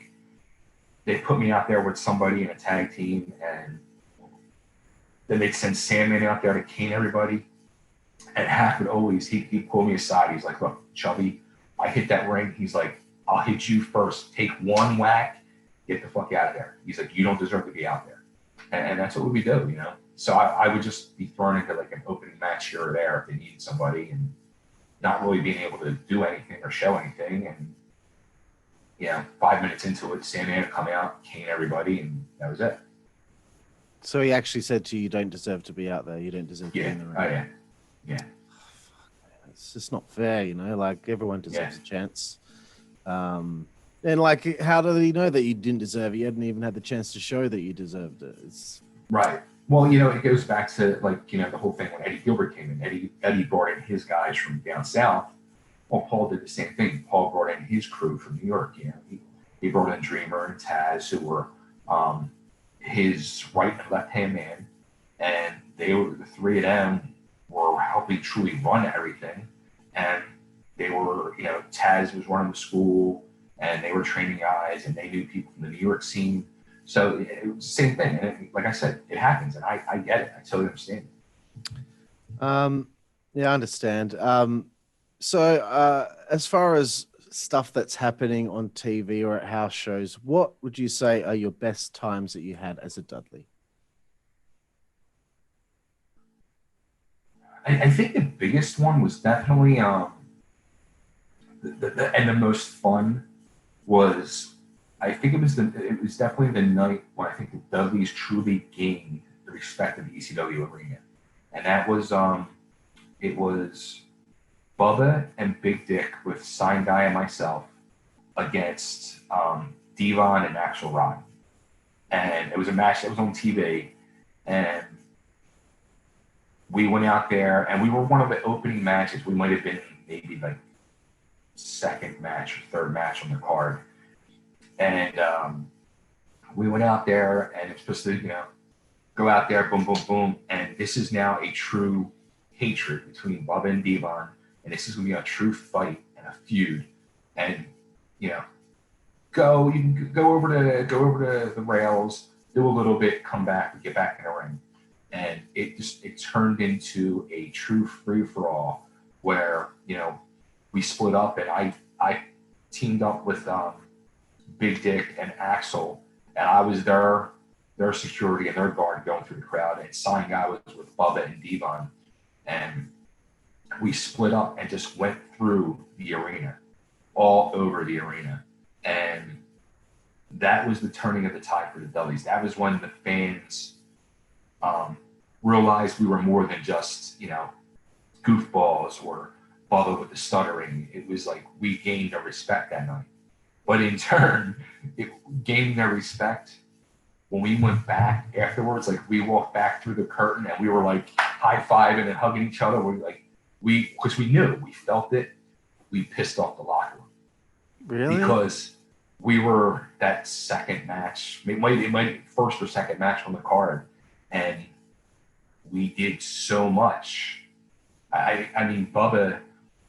[SPEAKER 2] they put me out there with somebody in a tag team, and then they'd send Sandman out there to cane everybody. And Hack would always, he'd pull me aside. He's like, look, Chubby, I hit that ring. He's like, I'll hit you first. Take one whack, get the fuck out of there. He's like, you don't deserve to be out there. And that's what we do, So I would just be thrown into like an opening match here or there if they needed somebody, and not really being able to do anything or show anything. And 5 minutes into it, Sandman would come out, cane everybody, and that was it.
[SPEAKER 1] So he actually said to you, you don't deserve to be out there. You don't deserve to be in the ring.
[SPEAKER 2] Oh, yeah. Yeah.
[SPEAKER 1] It's just not fair, like everyone deserves a chance. And like, how did he know that you didn't deserve it? You hadn't even had the chance to show that you deserved it.
[SPEAKER 2] Right. Well, it goes back to like, the whole thing when Eddie Gilbert came in. Eddie brought in his guys from down south. Well, Paul did the same thing. Paul brought in his crew from New York. He brought in Dreamer and Taz, who were his right and left hand man, and the three of them were helping truly run everything. And they were, Taz was running the school, and they were training guys, and they knew people from the New York scene. So it was the same thing. And like I said, it happens, and I get it. I totally understand it.
[SPEAKER 1] Yeah, I understand. So as far as stuff that's happening on TV or at house shows, what would you say are your best times that you had as a Dudley?
[SPEAKER 2] I think the biggest one was definitely and the most fun was, I think it was definitely the night when I think the Dudleys truly gained the respect of the ECW arena. And that was it was Bubba and Big Dick with Sign Guy and myself against Devon and Axel Rod. And it was a match that was on TV, and we went out there, and we were one of the opening matches. We might have been maybe like second match or third match on the card. And we went out there, and it's supposed to, go out there, boom, boom, boom. And this is now a true hatred between Bubba and Devon. And this is going to be a true fight and a feud. And, you can go over to the rails, do a little bit, come back, and get back in the ring. And it turned into a true free-for-all where, we split up, and I teamed up with Big Dick and Axel, and I was their security and their guard going through the crowd, and Sign Guy was with Bubba and Devon, and we split up and just went through the arena, all over the arena. And that was the turning of the tide for the Dudleys. That was when the fans realized we were more than just, goofballs or Bubba with the stuttering. It was like we gained their respect that night. But in turn, it gained their respect when we went back afterwards. Like, we walked back through the curtain, and we were like high-fiving and hugging each other. Because we knew, we felt it. We pissed off the locker room.
[SPEAKER 1] Really?
[SPEAKER 2] Because we were that second match, it might be first or second match on the card, and we did so much. I mean, Bubba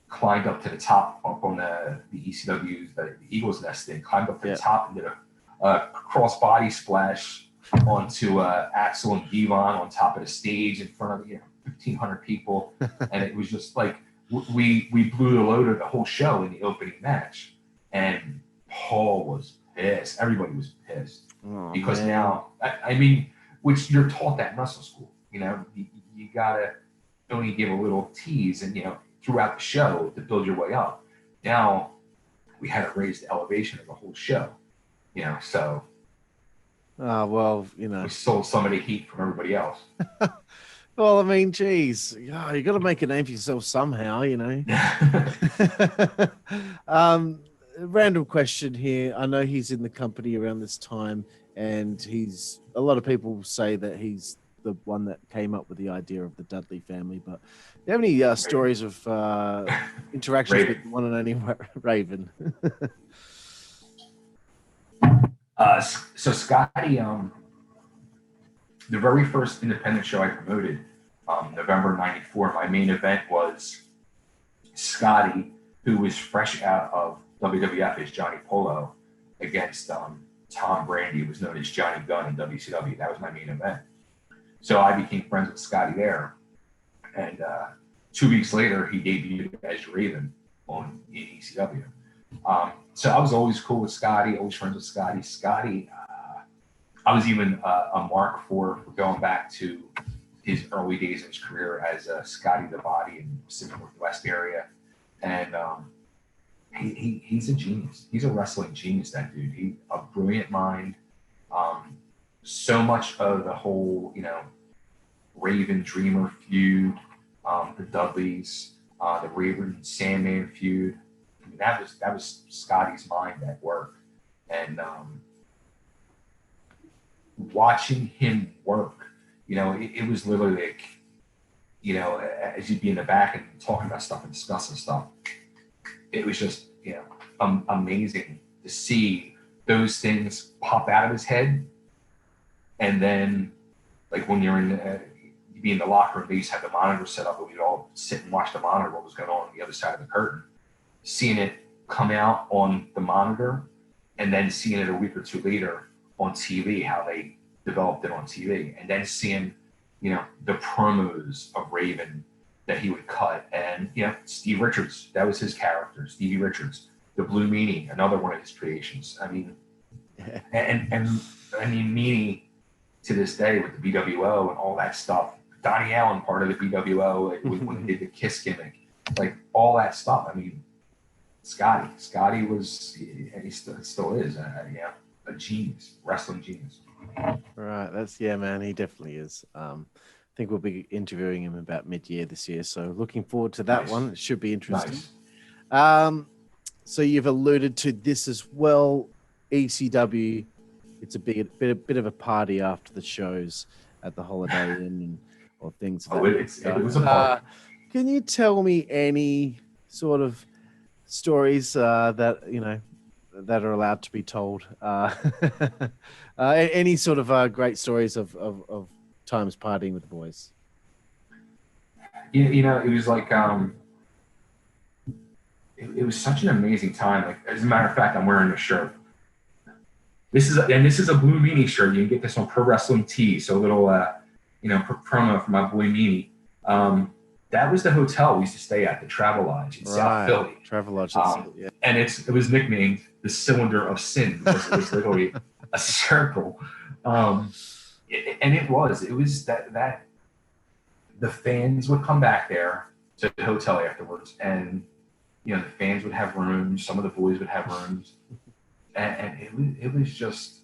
[SPEAKER 2] climbed up to the top up on the ECW, the Eagles Nest thing, climbed up to the top and did a cross body splash onto Axel and Devon on top of the stage in front of 1,500 people. And it was just like, we blew the load of the whole show in the opening match. And Paul was pissed. Everybody was pissed. Because now, I mean, which you're taught that in wrestling school. You gotta only give a little tease and, throughout the show to build your way up. Now we had to raise the elevation of the whole show. So
[SPEAKER 1] well,
[SPEAKER 2] we stole some of the heat from everybody else.
[SPEAKER 1] Well, I mean, geez, you got to make a name for yourself somehow, Random question here. I know he's in the company around this time, and a lot of people say that he's the one that came up with the idea of the Dudley family. But do you have any stories of interactions with the one and only Raven?
[SPEAKER 2] So Scotty, the very first independent show I promoted, November '94, my main event was Scotty, who was fresh out of WWF as Johnny Polo, against Tom Brandy, who was known as Johnny Gunn in WCW. That was my main event. So I became friends with Scotty there. And 2 weeks later, he debuted as Raven in ECW. So I was always cool with Scotty, always friends with Scotty. Scotty, I was even a mark for going back to his early days in his career as Scotty the Body in the Pacific Northwest area. And he's a genius. He's a wrestling genius, that dude. He's a brilliant mind. So much of the whole, Raven Dreamer feud, the Dudleys, the Raven Sandman feud. I mean, that was Scotty's mind at work. And watching him work, it was literally like, as you'd be in the back and talking about stuff and discussing stuff, it was just, amazing to see those things pop out of his head. And then, like, when you'd be in the locker room, they used to have the monitor set up, and we'd all sit and watch the monitor, what was going on the other side of the curtain, seeing it come out on the monitor, and then seeing it a week or two later on TV, how they developed it on TV, and then seeing, the promos of Raven that he would cut. And, Steve Richards, that was his character, Stevie Richards, the Blue Meanie, another one of his creations. I mean, and Meanie to this day with the BWO and all that stuff, Donnie Allen, part of the BWO, like, when he did the Kiss gimmick, like all that stuff. I mean, Scotty was, and he still is, a genius, wrestling genius.
[SPEAKER 1] Right. Man, he definitely is. I think we'll be interviewing him about mid-year this year. So looking forward to that one. It should be interesting. Nice. So you've alluded to this as well. ECW, it's a bit of a party after the shows at the Holiday Inn or things.
[SPEAKER 2] It was a party.
[SPEAKER 1] Can you tell me any sort of stories that are allowed to be told? Any sort of great stories of times partying with the boys?
[SPEAKER 2] It was like it was such an amazing time. Like, as a matter of fact, I'm wearing a shirt. This is a Blue Meanie shirt. You can get this on Pro Wrestling Tees. So a little promo for my boy Meanie. That was the hotel we used to stay at, the Travelodge in South Philly. Travelodge, yeah. And it was nicknamed the Cylinder of Sin because it was literally a circle. And it was that the fans would come back there to the hotel afterwards, and the fans would have rooms. Some of the boys would have rooms, and it was just,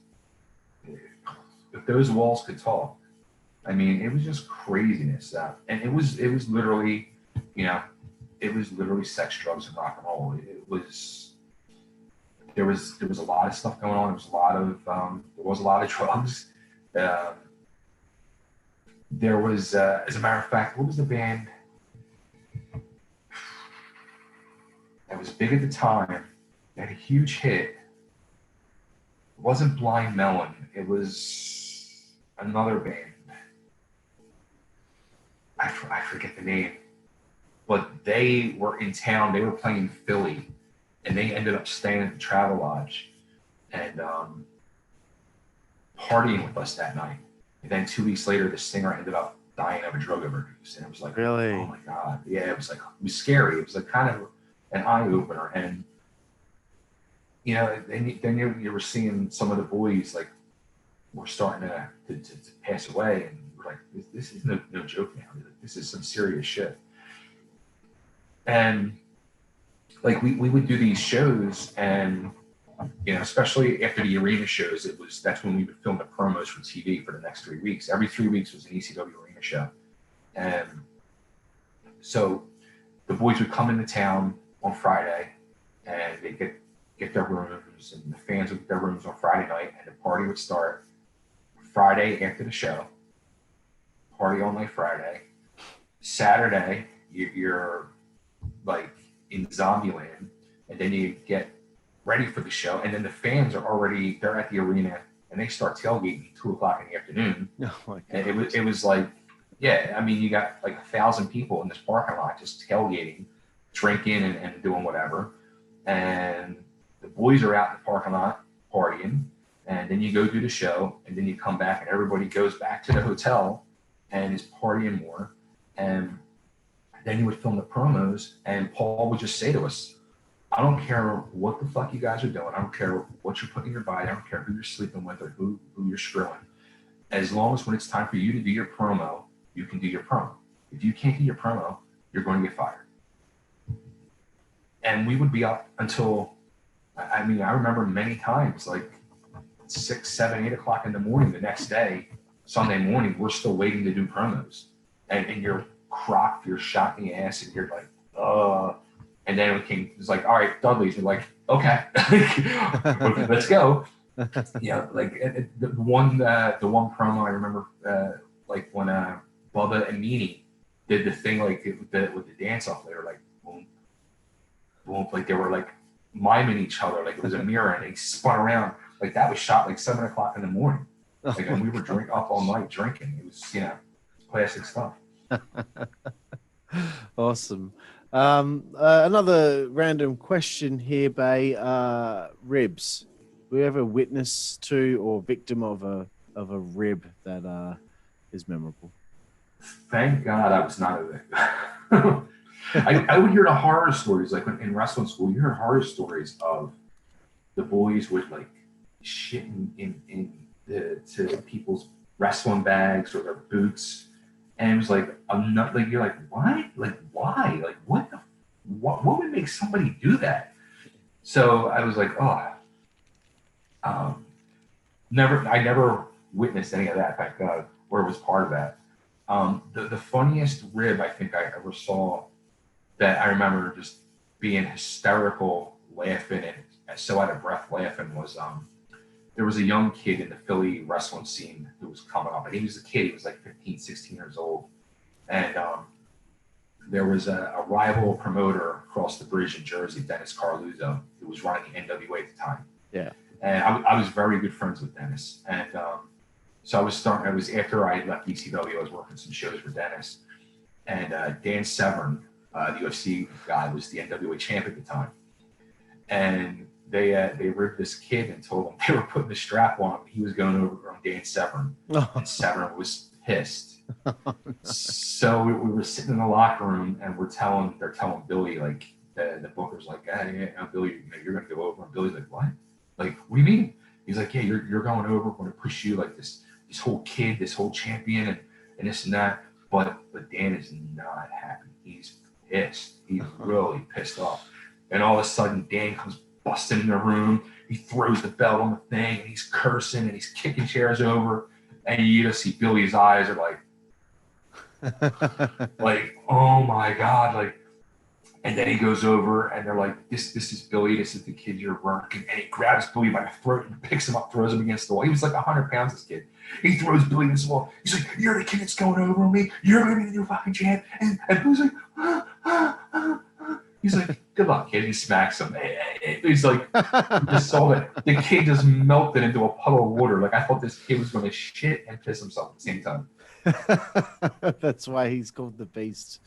[SPEAKER 2] if those walls could talk. I mean, it was just craziness. And it was literally, sex, drugs, and rock and roll. There was a lot of stuff going on. There was a lot of drugs. There was, as a matter of fact, what was the band that was big at the time? They had a huge hit. It wasn't Blind Melon. It was another band. I forget the name, but they were in town. They were playing Philly, and they ended up staying at the Travelodge and partying with us that night. And then 2 weeks later, the singer ended up dying of a drug overdose. And it was like,
[SPEAKER 1] really?
[SPEAKER 2] Oh my God. Yeah, it was scary. It was like kind of an eye opener. And, then you were seeing some of the boys, like, were starting to pass away. And we're like, this is no joke now. This is some serious shit. And like, we would do these shows, and especially after the arena shows, that's when we would film the promos for TV for the next 3 weeks. Every 3 weeks was an ECW arena show. And so the boys would come into town on Friday and they'd get their rooms, and the fans would get their rooms on Friday night, and the party would start Friday after the show. Party all night Friday. Saturday, you're like in Zombieland, and then you get ready for the show, and then the fans they're at the arena, and they start tailgating at 2:00 in the afternoon.
[SPEAKER 1] Oh my God.
[SPEAKER 2] And it was like, yeah, I mean, you got like 1,000 people in this parking lot just tailgating, drinking and doing whatever. And the boys are out in the parking lot partying, and then you go do the show, and then you come back and everybody goes back to the hotel and is partying more. And then you would film the promos, and Paul would just say to us, I don't care what the fuck you guys are doing. I don't care what you're putting in your body. I don't care who you're sleeping with or who you're screwing. As long as when it's time for you to do your promo, you can do your promo. If you can't do your promo, you're going to get fired. And we would be up until, I remember many times, like 6, 7, 8 o'clock in the morning the next day, Sunday morning, we're still waiting to do promos. And you're crocked, you're shot in the ass, and you're like, and then it was like, all right, Dudleys. You're like, okay, let's go. Like the one promo I remember, like when Bubba and Meanie did the thing like with the dance off, they were like boom, boom, like they were like miming each other, like it was a mirror, and they spun around. Like that was shot like 7 o'clock in the morning. Like, and we were up all night drinking. It was classic stuff.
[SPEAKER 1] Awesome. Another random question here, Bay. Ribs. Were you ever witness to or victim of a rib that is memorable?
[SPEAKER 2] Thank God I was not a victim. I would hear the horror stories, like in wrestling school, you hear horror stories of the boys would like shit to people's wrestling bags or their boots. And it was like, I'm not like, you're like, what? Like, why? Like, what would make somebody do that? So I was like, I never witnessed any of that, thank God, or was part of that. The funniest rib I think I ever saw that I remember just being hysterical, laughing, and so out of breath laughing was, there was a young kid in the Philly wrestling scene who was coming up, and he was a kid. He was like 15, 16 years old. And there was a rival promoter across the bridge in Jersey, Dennis Carluzzo, who was running the NWA at the time.
[SPEAKER 1] Yeah.
[SPEAKER 2] And I was very good friends with Dennis. And so it was after I left ECW, I was working some shows for Dennis. And Dan Severn, the UFC guy, was the NWA champ at the time. And they ripped this kid and told him they were putting the strap on him. He was going over on Dan Severn, and Severn was pissed. So we were sitting in the locker room, and they're telling Billy, like the booker's like, hey, Billy, you're going to go over. And Billy's like, what? Like, what do you mean? He's like, yeah, you're going over. We're going to push you like this whole kid, this whole champion, and this and that. But Dan is not happy. He's pissed. He's really pissed off. And all of a sudden, Dan comes busting in the room. He throws the belt on the thing, and he's cursing, and he's kicking chairs over. And you just see Billy's eyes are like, oh my God, like. And then he goes over, and they're like, this is Billy. This is the kid you're working. And he grabs Billy by the throat and picks him up, throws him against the wall. He was like 100 pounds, this kid. He throws Billy against the wall. He's like, you're the kid that's going over on me. You're going to be the new fucking champ. And Billy's like, He's like, good luck, kid. He smacks him. He's like, just saw that the kid just melted into a puddle of water. Like, I thought this kid was going to shit and piss himself at the same time.
[SPEAKER 1] That's why he's called the Beast.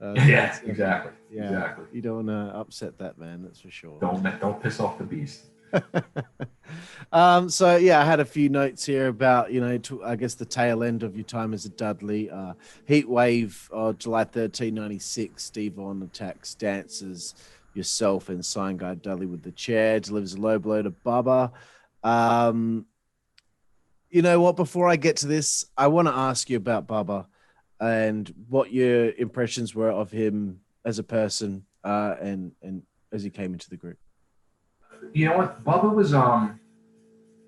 [SPEAKER 2] Yeah, exactly.
[SPEAKER 1] Yeah,
[SPEAKER 2] exactly.
[SPEAKER 1] You don't want to upset that man, that's for sure.
[SPEAKER 2] Don't piss off the Beast.
[SPEAKER 1] So yeah, I had a few notes here about, I guess the tail end of your time as a Dudley. Heat Wave, July 13, 96, Steve On attacks, dances yourself and Sign Guy Dudley with the chair, delivers a low blow to Bubba. You know what, before I get to this, I want to ask you about Bubba and what your impressions were of him as a person and as he came into the group.
[SPEAKER 2] You know what? Bubba was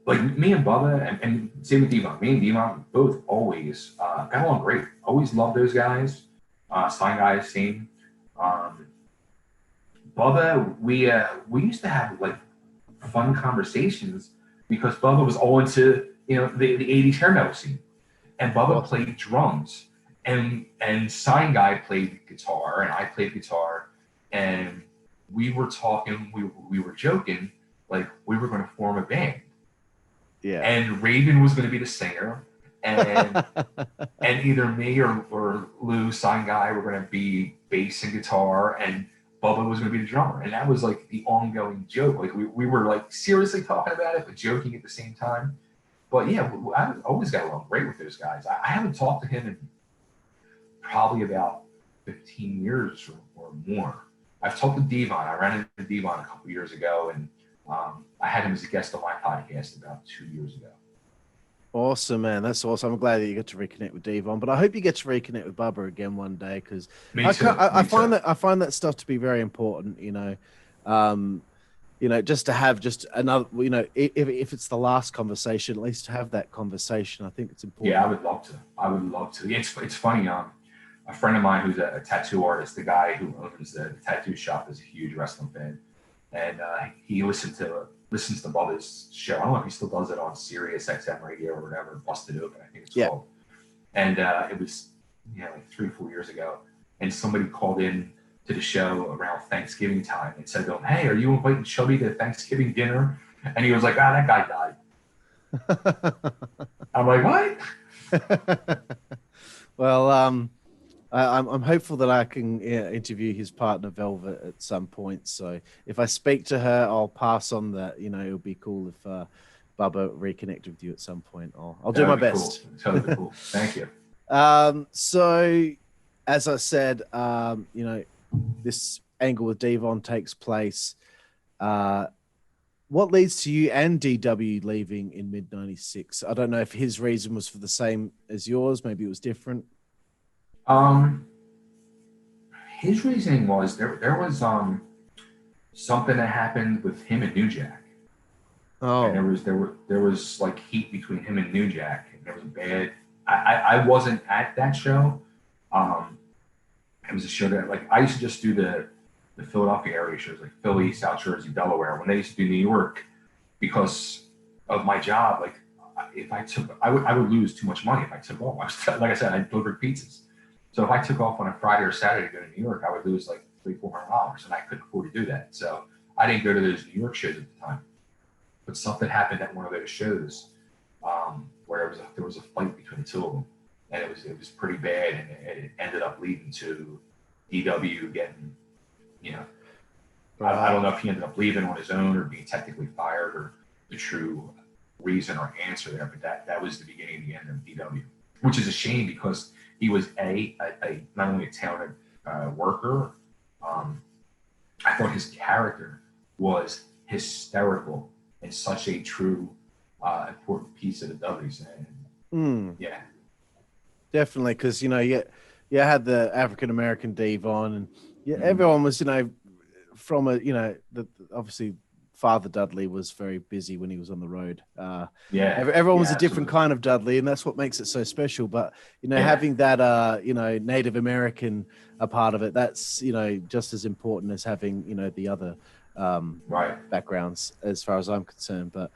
[SPEAKER 2] like me and Bubba, and same with Devon. Me and Devon both always got along great. Always loved those guys. Sign guys, same. Bubba, we used to have like fun conversations because Bubba was all into the 80s hair metal scene, and Bubba played drums, and Sign Guy played guitar, and I played guitar, and we were talking, we were joking, like we were going to form a band.
[SPEAKER 1] Yeah.
[SPEAKER 2] And Raven was going to be the singer, and and either me or Lou, Sign Guy, were going to be bass and guitar, and Bubba was going to be the drummer. And that was like the ongoing joke. Like we were like seriously talking about it, but joking at the same time. But yeah, I always got along great with those guys. I haven't talked to him in probably about 15 years or more. I've talked to Devon. I ran into Devon a couple years ago, and I had him as a guest on my podcast about 2 years ago.
[SPEAKER 1] Awesome, man. That's awesome. I'm glad that you get to reconnect with Devon, but I hope you get to reconnect with Bubba again one day, because I find that stuff to be very important. Just to have just another. If it's the last conversation, at least to have that conversation. I think it's important.
[SPEAKER 2] Yeah, I would love to. It's funny. A friend of mine who's a tattoo artist, the guy who owns the tattoo shop, is a huge wrestling fan, and he listens to Bubba's show. I don't know if he still does it on Sirius XM radio or whatever, Busted Open, I think it's called. And it was like 3 or 4 years ago, and somebody called in to the show around Thanksgiving time and said to him, "Hey, are you inviting Chubby to Thanksgiving dinner?" And he was like, "That guy died." I'm like, "What?"
[SPEAKER 1] Well, I'm hopeful that I can interview his partner Velvet at some point. So if I speak to her, I'll pass on that. It would be cool if Bubba reconnected with you at some point. I'll do my best.
[SPEAKER 2] Cool. Totally cool. Thank you.
[SPEAKER 1] So as I said, this angle with Devon takes place. What leads to you and DW leaving in mid-96? I don't know if his reason was for the same as yours. Maybe it was different.
[SPEAKER 2] His reasoning was there was something that happened with him and New Jack.
[SPEAKER 1] Oh,
[SPEAKER 2] and there was like heat between him and New Jack, and there was a bad. I wasn't at that show. It was a show that, like, I used to just do the Philadelphia area shows, like Philly, South Jersey, Delaware. When they used to do New York, because of my job, like if I took, I would lose too much money if I took off. Like I said, I delivered pizzas. So if I took off on a Friday or Saturday to go to New York, I would lose like $300-400, and I couldn't afford to do that. So I didn't go to those New York shows at the time. But something happened at one of those shows where there was a fight between the two of them, and it was pretty bad, and it ended up leading to DW getting, I don't know if he ended up leaving on his own or being technically fired, or the true reason or answer there, but that was the beginning and the end of DW, which is a shame because he was not only a talented worker. I thought his character was hysterical and such a true important piece of the Dudleys. Yeah, definitely,
[SPEAKER 1] because you had the African American Devon, and everyone was from obviously Father Dudley was very busy when he was on the road. Everyone was a different kind of Dudley, and that's what makes it so special. But having that Native American a part of it, that's just as important as having the other backgrounds, as far as I'm concerned. But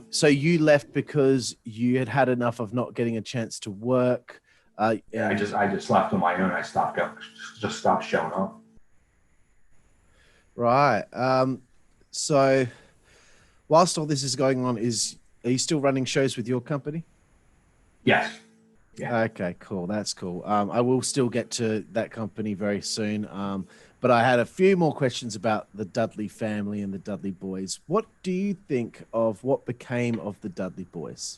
[SPEAKER 1] so you left because you had enough of not getting a chance to work.
[SPEAKER 2] I just left on my own. I stopped showing up.
[SPEAKER 1] Right. So whilst all this is going on, are you still running shows with your company?
[SPEAKER 2] Yes. Yeah.
[SPEAKER 1] Okay, cool. That's cool. I will still get to that company very soon. But I had a few more questions about the Dudley family and the Dudley Boyz. What do you think of what became of the Dudley Boyz?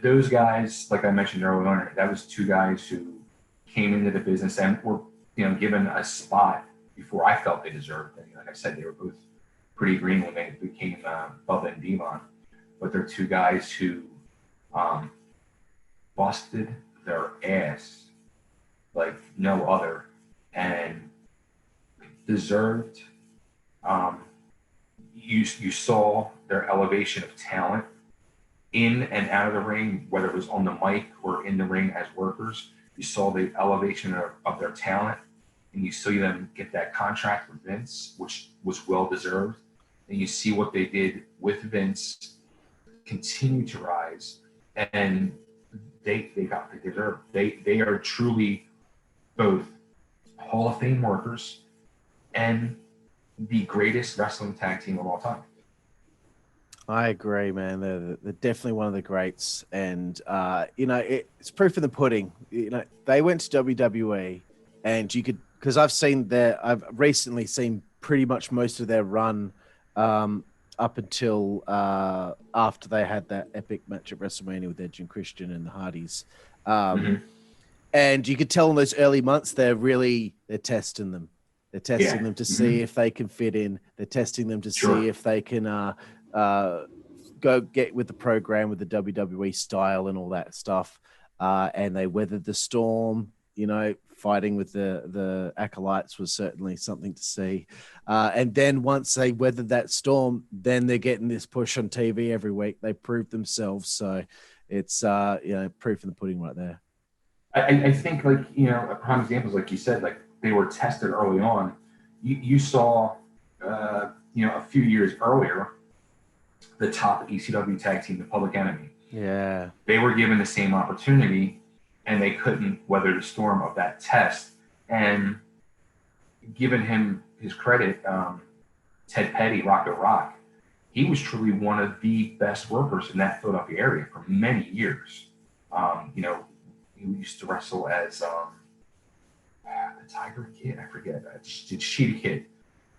[SPEAKER 2] Those guys, like I mentioned earlier, that was two guys who came into the business and were, given a spot before I felt they deserved it. Like I said, they were both pretty green when they became Bubba and Devon. But they're two guys who busted their ass like no other, and deserved You saw their elevation of talent in and out of the ring, whether it was on the mic or in the ring as workers. You saw the elevation of their talent, and you see them get that contract with Vince, which was well deserved. And you see what they did with Vince continue to rise, and they got what they deserved. They are truly both Hall of Fame workers and the greatest wrestling tag team of all time.
[SPEAKER 1] I agree, man. They're definitely one of the greats, and it's proof in the pudding. They went to WWE, and you could, because I've recently seen pretty much most of their run up until after they had that epic match at WrestleMania with Edge and Christian and the Hardys. And you could tell in those early months, they're testing them. They're testing them to see if they can fit in. They're testing them to see if they can go get with the program with the WWE style and all that stuff. And they weathered the storm. Fighting with the acolytes was certainly something to see. And then once they weathered that storm, then they're getting this push on TV every week. They proved themselves. So it's proof in the pudding right there.
[SPEAKER 2] I think, a prime example is, like you said, like they were tested early on. You saw, a few years earlier, the top ECW tag team, the Public Enemy.
[SPEAKER 1] Yeah.
[SPEAKER 2] They were given the same opportunity, and they couldn't weather the storm of that test. And given him his credit, Ted Petty, Rocket Rock, he was truly one of the best workers in that Philadelphia area for many years. He used to wrestle as the Tiger Kid, I forget, Cheetah Kid.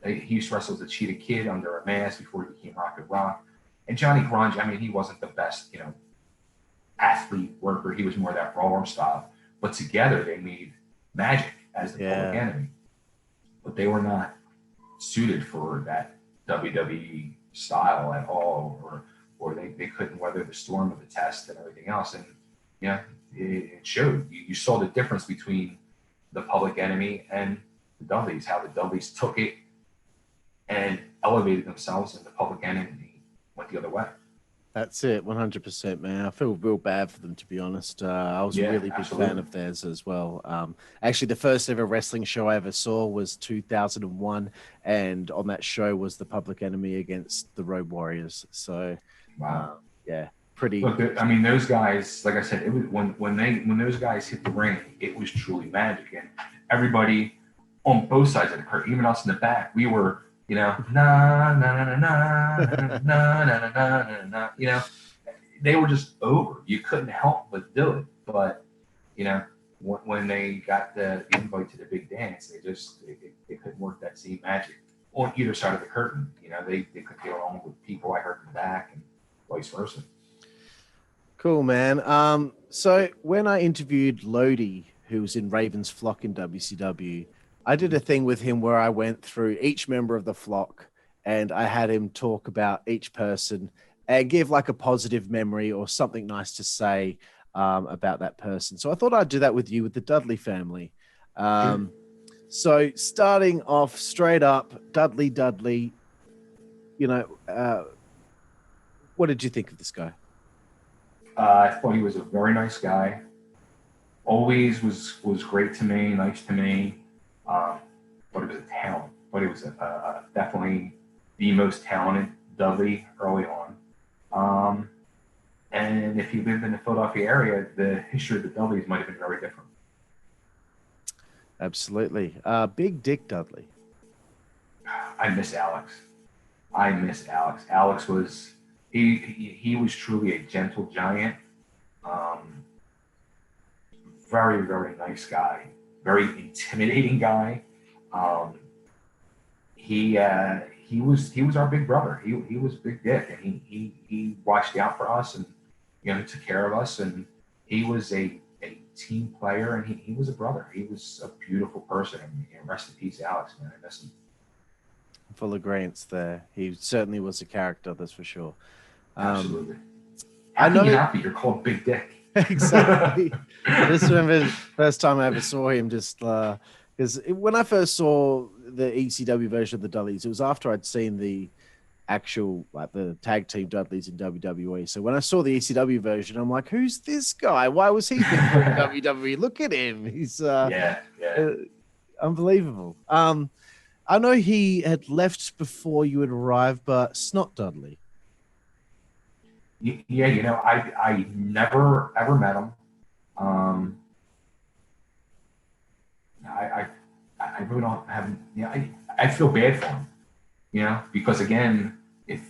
[SPEAKER 2] He used to wrestle as a Cheetah Kid under a mask before he became Rocket Rock. And Johnny Grunge, he wasn't the best, athlete worker. He was more that brawler style. But together they made magic as the Public Enemy. But they were not suited for that WWE style at all, or they couldn't weather the storm of the test and everything else. And it showed. You saw the difference between the Public Enemy and the Dudleys, how the Dudleys took it and elevated themselves, and the Public Enemy went the other way.
[SPEAKER 1] That's it, 100%, man. I feel real bad for them, to be honest. I was a really big fan of theirs as well. Actually, the first ever wrestling show I ever saw was 2001, and on that show was the Public Enemy against the Road Warriors. So, pretty.
[SPEAKER 2] Look, those guys, like I said, it was when those guys hit the ring, it was truly magic, and everybody on both sides of the curtain, even us in the back, we were. Na na na na na na na na na. They were just over. You couldn't help but do it. But when they got the invite to the big dance, they couldn't work that same magic on either side of the curtain. They couldn't get along with people I heard in the back, and vice versa.
[SPEAKER 1] Cool, man. So when I interviewed Lodi, who was in Raven's Flock in WCW, I did a thing with him where I went through each member of the flock and I had him talk about each person and give like a positive memory or something nice to say about that person. So I thought I'd do that with you with the Dudley family. So starting off straight up, Dudley, what did you think of this guy?
[SPEAKER 2] I thought he was a very nice guy. Always was great to me, nice to me. But it was a talent. But it was definitely the most talented Dudley early on. And if he lived in the Philadelphia area, the history of the Dudleys might have been very different.
[SPEAKER 1] Absolutely. Big Dick Dudley.
[SPEAKER 2] I miss Alex. Alex was he was truly a gentle giant. Very, very nice guy. Very intimidating guy. He was our big brother. He was Big Dick, and he watched out for us, and took care of us, and he was a team player, and he was a brother. He was a beautiful person, and rest in peace, Alex, man. I miss him.
[SPEAKER 1] Full agreements there. He certainly was a character, that's for sure.
[SPEAKER 2] Absolutely. Happy you're called Big Dick.
[SPEAKER 1] Exactly. I just remember the first time I ever saw him, just Because when I first saw the ECW version of the Dudleys, it was after I'd seen the actual, like the tag team Dudleys in WWE. So when I saw the ECW version, I'm like, who's this guy? Why was he before in WWE? Look at him. He's unbelievable. I know he had left before you had arrived, but Snot Dudley.
[SPEAKER 2] Yeah, I never ever met him. I really don't have. I feel bad for him. Because again, he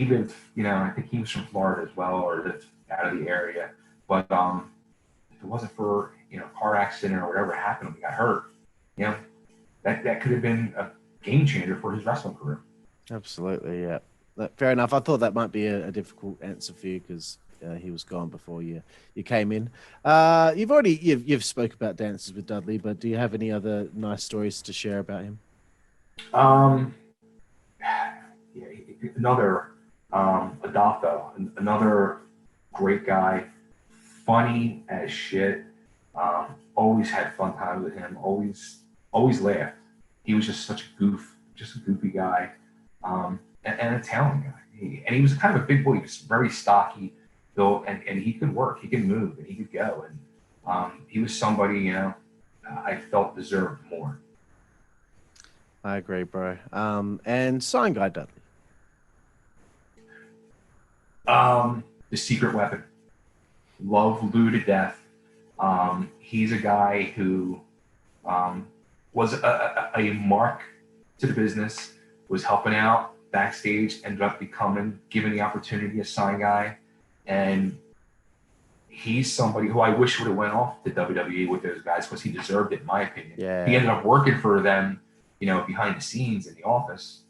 [SPEAKER 2] lived. I think he was from Florida as well, or lived out of the area. But if it wasn't for car accident or whatever happened, when he got hurt, that could have been a game changer for his wrestling career.
[SPEAKER 1] Absolutely, yeah. Fair enough. I thought that might be a difficult answer for you because he was gone before you came in. You've spoke about Dances with Dudley, but do you have any other nice stories to share about him?
[SPEAKER 2] Another Adolfo, another great guy, funny as shit. Always had fun times with him. Always laughed. He was just such a goofy guy, and a talent guy. He was kind of a big boy. He was very stocky, though, and he could work. He could move, and he could go. And he was somebody I felt deserved more.
[SPEAKER 1] I agree, bro. And Sign Guy Dudley.
[SPEAKER 2] The secret weapon. Love Lou to death. He's a guy who was a mark to the business, was helping out backstage, ended up given the opportunity as Sign Guy. And he's somebody who I wish would have went off to WWE with those guys because he deserved it, in my opinion.
[SPEAKER 1] Yeah.
[SPEAKER 2] He ended up working for them, behind the scenes in the office.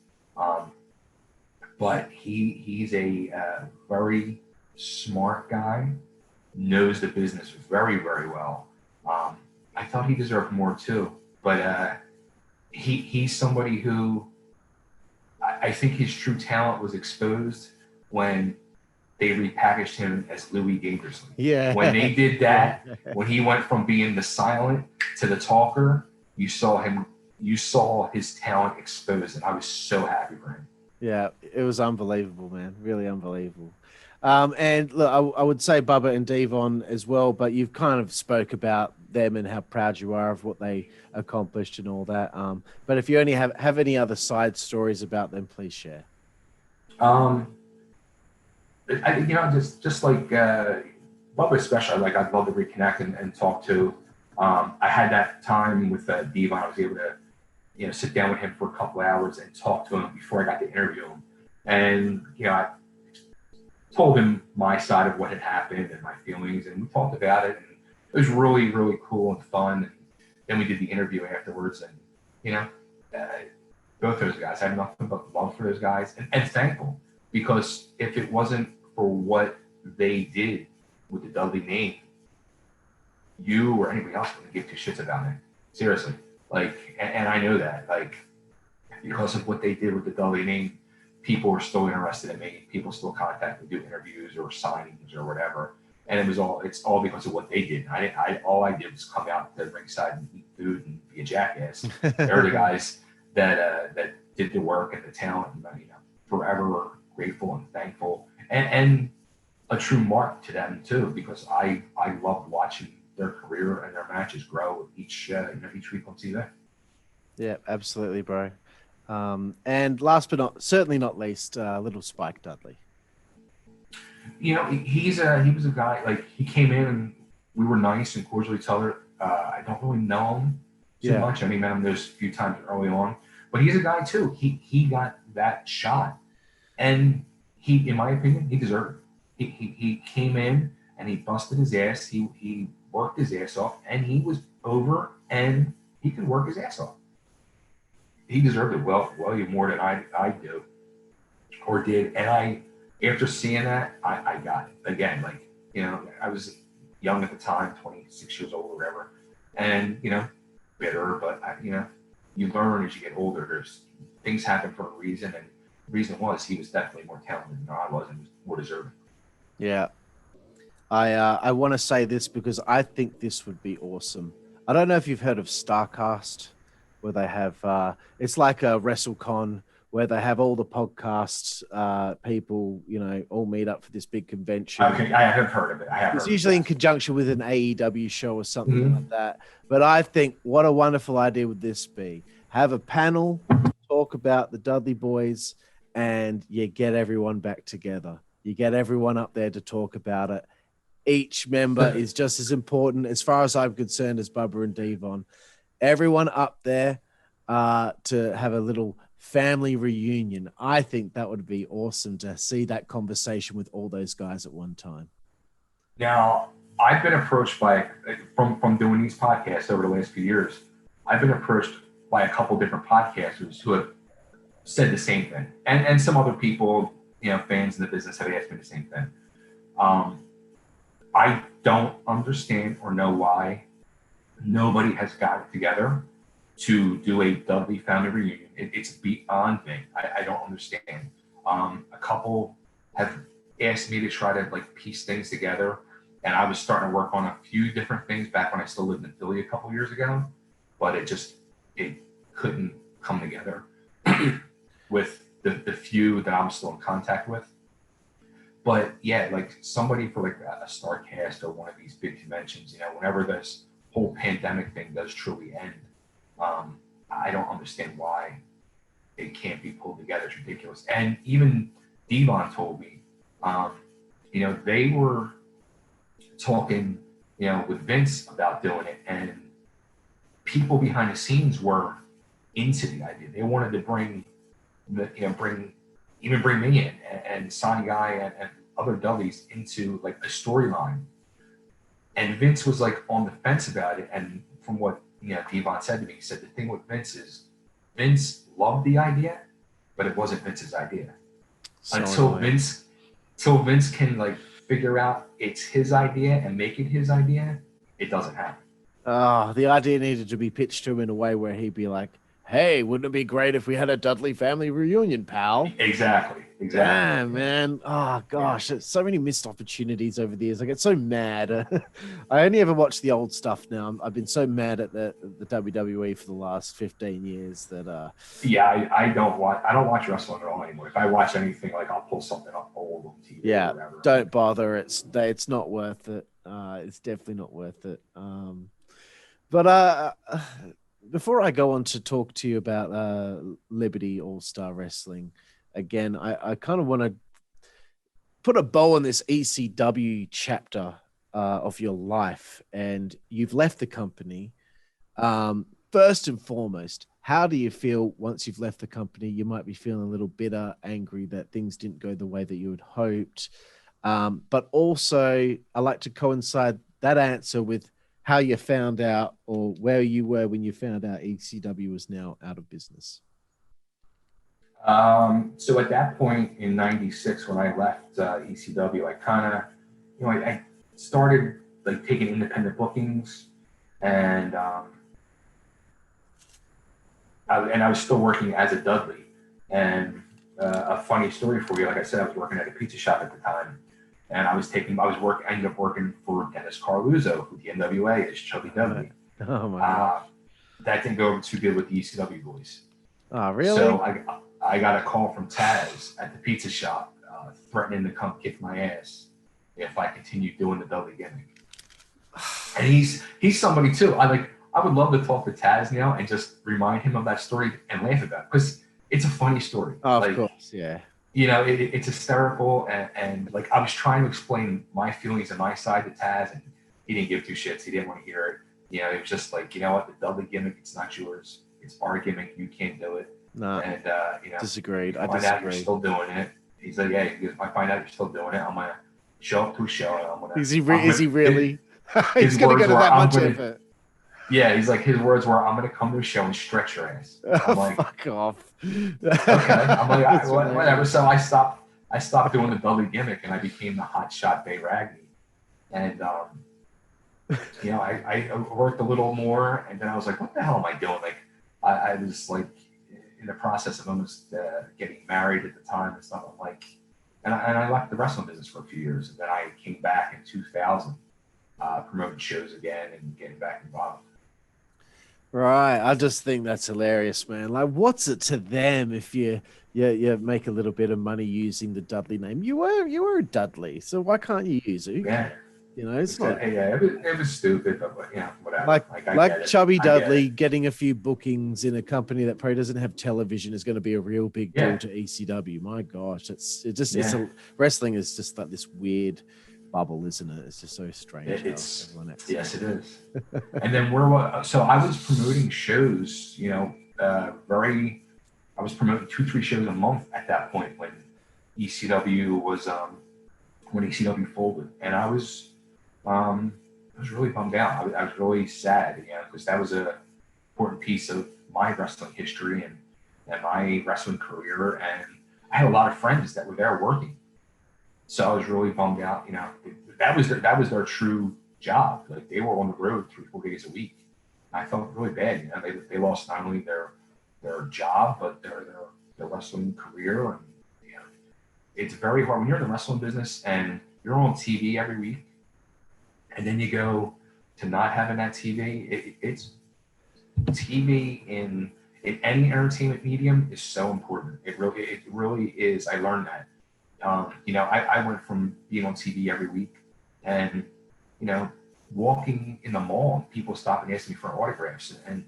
[SPEAKER 2] But he's a very smart guy, knows the business very, very well. I thought he deserved more too, but he's somebody who I think his true talent was exposed when they repackaged him as Louis Dangerously.
[SPEAKER 1] Yeah.
[SPEAKER 2] When they did that, when he went from being the silent to the talker, you saw his talent exposed, and I was so happy for him.
[SPEAKER 1] Yeah, it was unbelievable, man. Really unbelievable. And look, I would say Bubba and Devon as well, but you've kind of spoke about them and how proud you are of what they accomplished and all that. But if you only have any other side stories about them, please share. Just like Bubba especially, I'd love to reconnect and talk to. I had that time with Devon. I was able to sit down with him for a couple of hours and talk to him before I got to interview him. And, I told him my side of what had happened and my feelings, and we talked about it. And it was really, really cool and fun. And then we did the interview afterwards. And, both those guys, I have nothing but love for those guys and thankful, because if it wasn't for what they did with the Dudley name, you or anybody else wouldn't give two shits about it. Seriously. And I know that, because of what they did with the Dudley name, people were still interested in me. People still contact me, do interviews or signings or whatever. And it's all because of what they did. All I did was come out to the ringside and eat food and be a jackass. They're the guys that did the work and the talent, and forever grateful and thankful, and a true mark to them too, because I loved watching their career and their matches grow each week on TV. Yeah, absolutely, bro. And last but certainly not least, little Spike Dudley.
[SPEAKER 2] He was a guy, he came in and we were nice and cordial to each other. I don't really know him too much. I met him those few times early on, but he's a guy too. He got that shot, and he, in my opinion, he deserved it. He came in and he busted his ass. He worked his ass off, and he was over, and he could work his ass off. He deserved it well more than I do or did. And after seeing that, I got it again. I was young at the time, 26 years old or whatever, and bitter, but you learn as you get older. There's things happen for a reason, and the reason was he was definitely more talented than I was and was more deserving.
[SPEAKER 1] Yeah. I want to say this because I think this would be awesome. I don't know if you've heard of StarCast, where they have it's like a WrestleCon where they have all the podcasts people, all meet up for this big convention.
[SPEAKER 2] Okay, I have heard of it.
[SPEAKER 1] It's usually in conjunction with an AEW show or something like that. But I think what a wonderful idea would this be? Have a panel, talk about the Dudley Boyz, and you get everyone back together. You get everyone up there to talk about it. Each member is just as important, as far as I'm concerned, as Bubba and Devon. Everyone up there to have a little family reunion. I think that would be awesome to see that conversation with all those guys at one time.
[SPEAKER 2] Now, I've been approached from doing these podcasts over the last few years, I've been approached by a couple different podcasters who have said the same thing. And some other people, fans in the business have asked me the same thing. I don't understand or know why nobody has got it together to do a Dudley family reunion. It's beyond me. I don't understand. A couple have asked me to try to piece things together, and I was starting to work on a few different things back when I still lived in Philly a couple years ago, but it couldn't come together with the few that I'm still in contact with. But yeah, somebody for a StarCast or one of these big conventions, whenever this whole pandemic thing does truly end, I don't understand why it can't be pulled together. It's ridiculous. And even Devon told me, they were talking, with Vince about doing it, and people behind the scenes were into the idea. They wanted to bring me in and Sonny Guy and other Dudleys into a storyline. And Vince was on the fence about it. And from what Devon said to me, he said the thing with Vince is Vince loved the idea, but it wasn't Vince's idea. Until Vince can figure out it's his idea and make it his idea, it doesn't happen.
[SPEAKER 1] The idea needed to be pitched to him in a way where he'd be like, hey, wouldn't it be great if we had a Dudley family reunion, pal?
[SPEAKER 2] Exactly.
[SPEAKER 1] Yeah, man. Oh, gosh. There's so many missed opportunities over the years. I get so mad. I only ever watch the old stuff now. I've been so mad at the WWE for the last 15 years that...
[SPEAKER 2] Yeah, I don't watch wrestling at all anymore. If I watch anything, I'll pull something up old on TV.
[SPEAKER 1] Yeah,
[SPEAKER 2] or whatever.
[SPEAKER 1] Don't bother. It's not worth it. It's definitely not worth it. But before I go on to talk to you about Liberty All-Star Wrestling, again, I kind of want to put a bow on this ECW chapter of your life, and you've left the company. First and foremost, how do you feel once you've left the company? You might be feeling a little bitter, angry that things didn't go the way that you had hoped. But also, I like to coincide that answer with how you found out or where you were when you found out ECW was now out of business.
[SPEAKER 2] So at that point in '96, when I left ECW, I started taking independent bookings, and I was still working as a Dudley. And a funny story for you, like I said, I was working at a pizza shop at the time. And I ended up working for Dennis Carluzzo, who the NWA is Chubby Dudley.
[SPEAKER 1] Oh my God.
[SPEAKER 2] That didn't go over too good with the ECW boys.
[SPEAKER 1] Oh, really?
[SPEAKER 2] So I got a call from Taz at the pizza shop, threatening to come kick my ass if I continued doing the Dudley gimmick. And he's somebody too. I would love to talk to Taz now and just remind him of that story and laugh about it, because it's a funny story.
[SPEAKER 1] Oh, of course, yeah.
[SPEAKER 2] It's hysterical, and I was trying to explain my feelings and my side to Taz, and he didn't give two shits. He didn't want to hear it. It was just what, the Dudley gimmick, it's not yours. It's our gimmick. You can't do it.
[SPEAKER 1] No,
[SPEAKER 2] and
[SPEAKER 1] disagreed.
[SPEAKER 2] I find out you're still doing it. He's like, yeah. If I find out you're still doing it, I'm gonna show up to a show. And I'm gonna. Is he
[SPEAKER 1] really? He's gonna go to that much effort.
[SPEAKER 2] Yeah, he's like, his words were, I'm going to come to a show and stretch your ass. I'm like,
[SPEAKER 1] fuck off.
[SPEAKER 2] Okay. I'm like, whatever. So I stopped doing the Dudley gimmick, and I became the hot shot Bay Ragni. And, I worked a little more, and then I was like, what the hell am I doing? I was in the process of almost getting married at the time and stuff. I'm like, and I left the wrestling business for a few years. And then I came back in 2000, promoting shows again and getting back involved.
[SPEAKER 1] Right. I just think that's hilarious, man. Like, what's it to them if you make a little bit of money using the Dudley name? You were a Dudley, so why can't you use it?
[SPEAKER 2] Yeah.
[SPEAKER 1] You know, it's not
[SPEAKER 2] Yeah, it was stupid, but whatever.
[SPEAKER 1] like
[SPEAKER 2] I
[SPEAKER 1] like
[SPEAKER 2] get it.
[SPEAKER 1] Chubby
[SPEAKER 2] I get
[SPEAKER 1] Dudley
[SPEAKER 2] it.
[SPEAKER 1] getting a few bookings in a company that probably doesn't have television is going to be a real big deal
[SPEAKER 2] Yeah.
[SPEAKER 1] to ECW. My gosh,
[SPEAKER 2] Yeah.
[SPEAKER 1] wrestling is just like this weird bubble, isn't it? It's just so strange how
[SPEAKER 2] It's
[SPEAKER 1] everyone acts.
[SPEAKER 2] yes, it is. And then so I was promoting shows, I was promoting 2-3 shows a month at that point when ECW was when ECW folded, and I was really bummed out. I was really sad, because that was a important piece of my wrestling history and my wrestling career, and I had a lot of friends that were there working. So I was really bummed out. That was their true job. Like, they were on the road 3-4 days a week. I felt really bad. They lost not only their job but their wrestling career. And it's very hard when you're in the wrestling business and you're on TV every week, and then you go to not having that TV. It's TV in any entertainment medium is so important. It really is. I learned that. I went from being on TV every week and, walking in the mall and people stopping and asking me for autographs, and,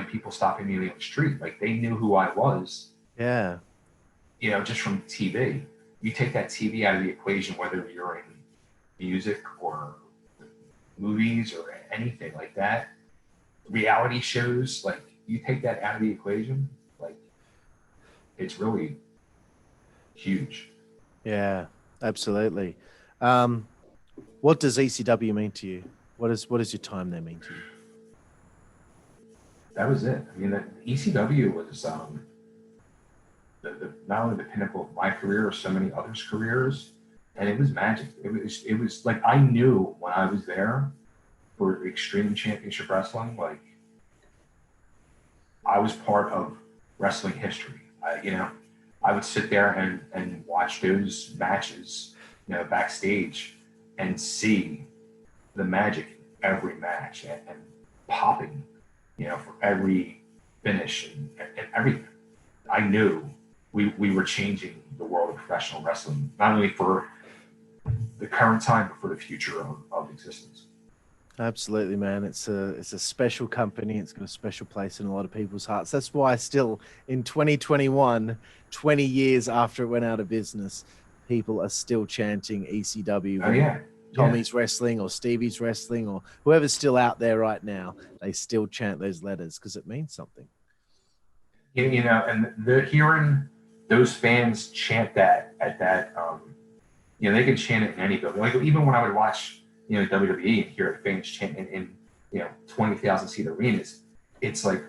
[SPEAKER 2] people stopping me on the street. Like, they knew who I was,
[SPEAKER 1] Yeah.
[SPEAKER 2] just from TV. You take that TV out of the equation, whether you're in music or movies or anything like that, reality shows, like, you take that out of the equation, like, it's really huge.
[SPEAKER 1] Yeah, absolutely. What does ECW mean to you? What does your time there mean to you?
[SPEAKER 2] That was it. I mean, the ECW was not only the pinnacle of my career or so many others' careers, and it was magic. It was like, I knew when I was there for Extreme Championship Wrestling, like, I was part of wrestling history. I would sit there and watch those matches, backstage, and see the magic in every match, and popping, for every finish and everything. I knew we were changing the world of professional wrestling, not only for the current time, but for the future of existence.
[SPEAKER 1] Absolutely, man. It's a special company. It's got a special place in a lot of people's hearts. That's why still in 2021, 20 years after it went out of business, people are still chanting ECW.
[SPEAKER 2] Oh, yeah.
[SPEAKER 1] Tommy's wrestling or Stevie's wrestling or whoever's still out there right now, they still chant those letters because it means something.
[SPEAKER 2] And they're hearing those fans chant that at that, they can chant it in any building. Like, even when I would watch, WWE and hear fans chanting in 20,000 seat arenas, it's like,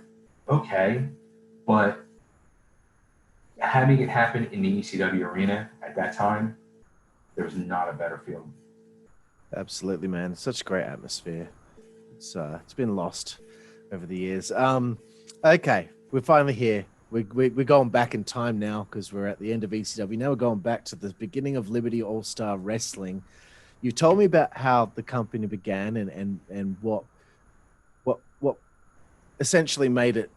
[SPEAKER 2] okay, but having it happen in the ECW arena at that time, there was not a better feeling.
[SPEAKER 1] Absolutely, man. It's such a great atmosphere. It's been lost over the years. Okay, we're finally here. We're going back in time now because we're at the end of ECW. Now we're going back to the beginning of Liberty All-Star Wrestling. You told me about how the company began and what essentially made it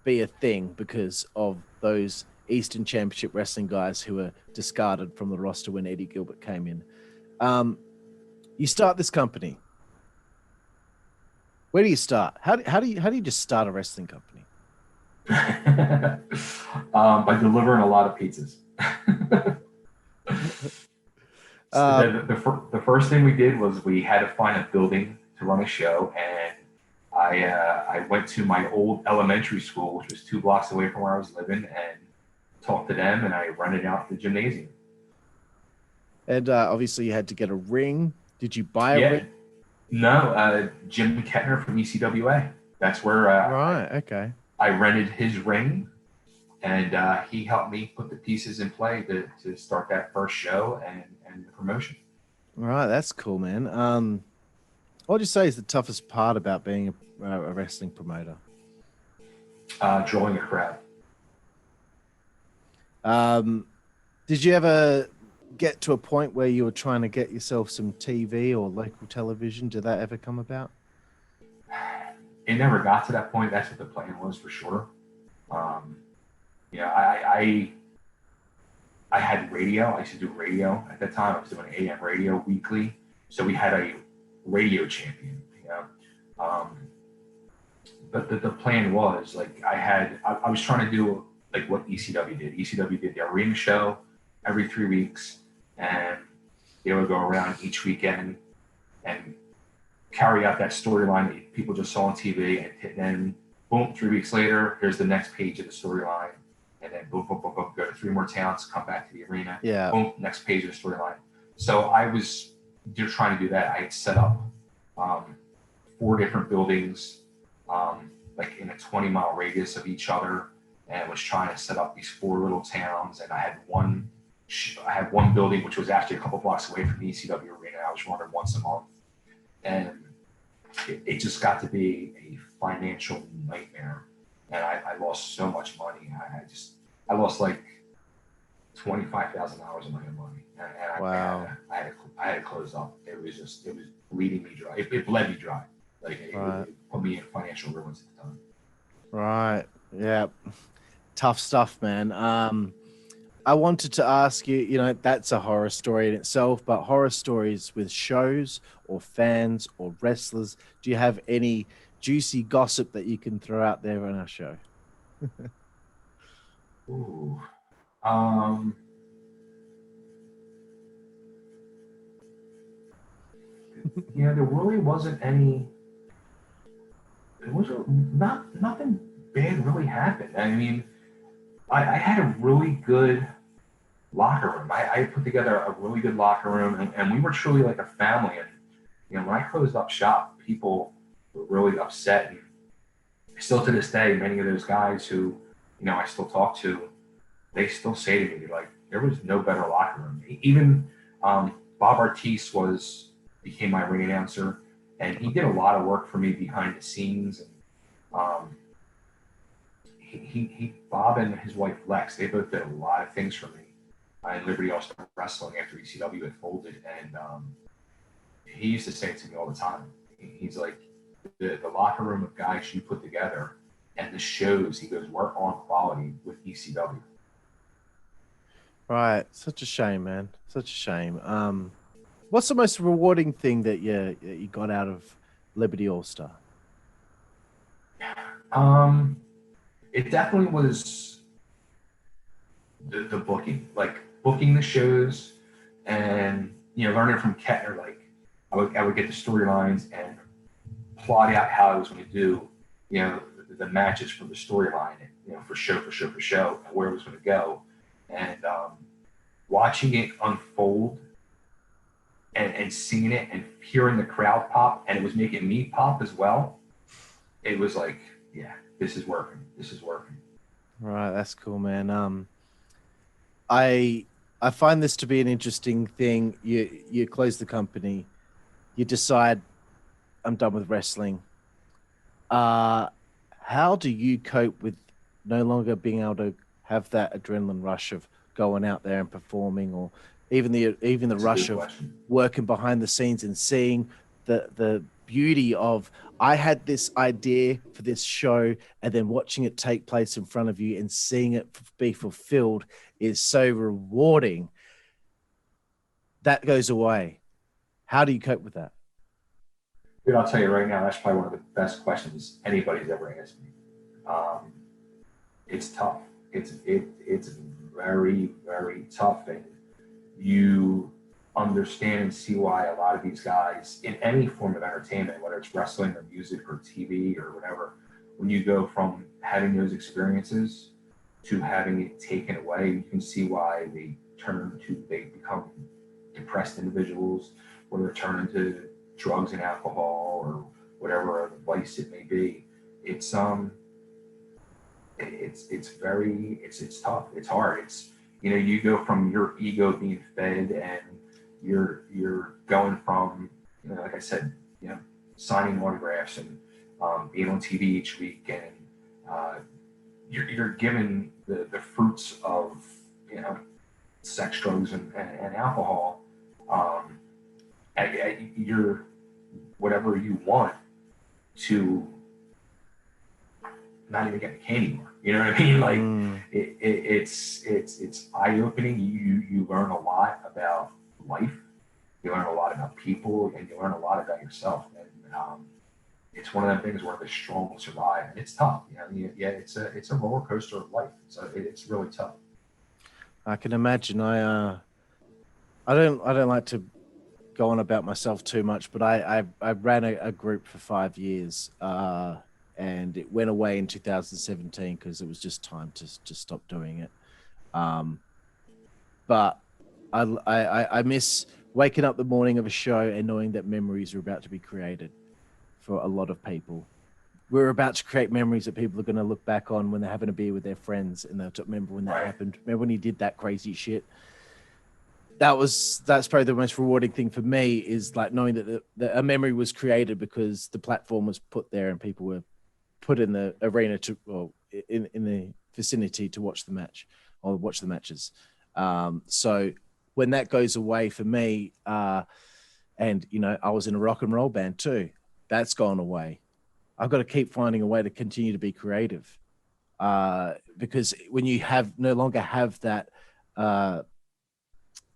[SPEAKER 1] be a thing because of those Eastern Championship Wrestling guys who were discarded from the roster when Eddie Gilbert came in. You start this company. Where do you start? How do you just start a wrestling company?
[SPEAKER 2] By delivering a lot of pizzas. The first thing we did was we had to find a building to run a show, and I went to my old elementary school, which was 2 blocks away from where I was living, and talked to them, and I rented out the gymnasium.
[SPEAKER 1] And obviously you had to get a ring. Did you buy a ring?
[SPEAKER 2] No, Jim Kettner from ECWA. That's where
[SPEAKER 1] okay.
[SPEAKER 2] I rented his ring, and he helped me put the pieces in play to start that first show and the promotion.
[SPEAKER 1] All right, that's cool, man. What would you say is the toughest part about being a wrestling promoter?
[SPEAKER 2] Drawing a crowd.
[SPEAKER 1] Did you ever get to a point where you were trying to get yourself some TV or local television? Did that ever come about?
[SPEAKER 2] it never got to that point. That's what the plan was for sure. I had radio. I used to do radio at that time. I was doing AM radio weekly. So we had a radio champion, but the plan was like, I was trying to do like what ECW did. ECW did the arena show every 3 weeks, and they would go around each weekend and carry out that storyline that people just saw on TV, and then boom, 3 weeks later, here's the next page of the storyline, and then boom, boom, boom, boom, go to 3 more towns, come back to the arena, boom, next page of the storyline. So I was trying to do that. I had set up 4 different buildings, like in a 20-mile radius of each other, and was trying to set up these 4 little towns. And I had one building which was actually a couple blocks away from the ECW arena. I was running once a month, and it just got to be a financial nightmare. And I lost so much money. I lost like $25,000 of my own money. And
[SPEAKER 1] wow.
[SPEAKER 2] I had to close up. It was bleeding me dry. It bled me dry. Like it put me in financial ruins at the time.
[SPEAKER 1] Right. Yeah. Tough stuff, man. I wanted to ask you, that's a horror story in itself, but horror stories with shows or fans or wrestlers, do you have any juicy gossip that you can throw out there on our show?
[SPEAKER 2] Ooh. There really wasn't any. It was nothing bad really happened. I mean, I had a really good locker room. I put together a really good locker room, and we were truly like a family. And when I closed up shop, people were really upset. And still to this day, many of those guys who I still talk to, they still say to me like, there was no better locker room. Even Bob Artiste became my ring announcer, and he did a lot of work for me behind the scenes. And Bob and his wife Lex, they both did a lot of things for me in Libery All-Star Wrestling after ECW had folded. And he used to say to me all the time, he's like, the locker room of guys you put together and the shows, he goes, we're on quality with ECW.
[SPEAKER 1] Right. Such a shame, man. Such a shame. What's the most rewarding thing that you got out of Liberty All-Star?
[SPEAKER 2] It definitely was the booking, like booking the shows, and learning from Kettner. Like I would get the storylines and plot out how I was going to do, the matches for the storyline, for show, and where it was going to go, and watching it unfold. And seeing it and hearing the crowd pop, and it was making me pop as well. It was like, yeah, this is working.
[SPEAKER 1] Right, that's cool, man. I find this to be an interesting thing. You close the company, you decide, I'm done with wrestling. How do you cope with no longer being able to have that adrenaline rush of going out there and performing, or even the rush of working behind the scenes and seeing the beauty of, I had this idea for this show, and then watching it take place in front of you and seeing it be fulfilled is so rewarding. That goes away. How do you cope with that?
[SPEAKER 2] Dude, I'll tell you right now, that's probably one of the best questions anybody's ever asked me. It's tough. It's very, very tough. And you understand and see why a lot of these guys in any form of entertainment, whether it's wrestling or music or TV or whatever, when you go from having those experiences to having it taken away, you can see why they become depressed individuals, or they're turning to drugs and alcohol or whatever vice it may be. It's tough. It's hard. You go from your ego being fed, and you're going from, like I said, signing autographs and being on TV each week, and you're given the fruits of sex, drugs, and alcohol. You're whatever you want to not even getting a candy bar. You know what I mean? Like it's eye-opening. You learn a lot about life. You learn a lot about people, and you learn a lot about yourself. And it's one of them things where the strong will survive, and it's tough. You know, yeah, it's a roller coaster of life. So it's really tough.
[SPEAKER 1] I can imagine. I don't like to go on about myself too much, but I ran a group for 5 years, and it went away in 2017 because it was just time to stop doing it. But I miss waking up the morning of a show and knowing that memories are about to be created for a lot of people. We're about to create memories that people are going to look back on when they're having a beer with their friends, and they'll remember when that happened. Remember when he did that crazy shit? That's probably the most rewarding thing for me, is like knowing that a memory was created because the platform was put there and people were put in the arena in the vicinity to watch the match or watch the matches. So when that goes away for me, and you know, I was in a rock and roll band too. That's gone away. I've got to keep finding a way to continue to be creative, because when you no longer have that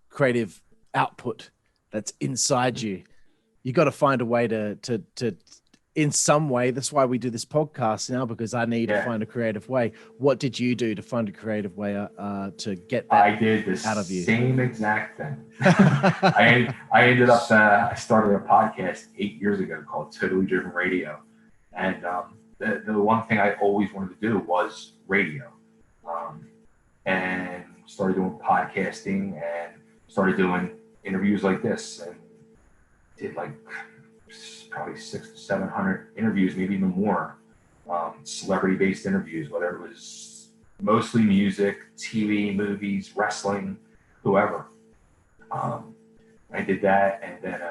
[SPEAKER 1] creative output that's inside you, you got to find a way to in some way. That's why we do this podcast now, because I need to find a creative way. What did you do to find a creative way to get that
[SPEAKER 2] I did this
[SPEAKER 1] out of you?
[SPEAKER 2] Same exact thing. I ended up, I started a podcast 8 years ago called Totally Driven Radio. And the one thing I always wanted to do was radio. And started doing podcasting and started doing interviews like this, and did like probably 600 to 700 interviews, maybe even more, celebrity-based interviews, whether it was mostly music, TV, movies, wrestling, whoever. I did that, and then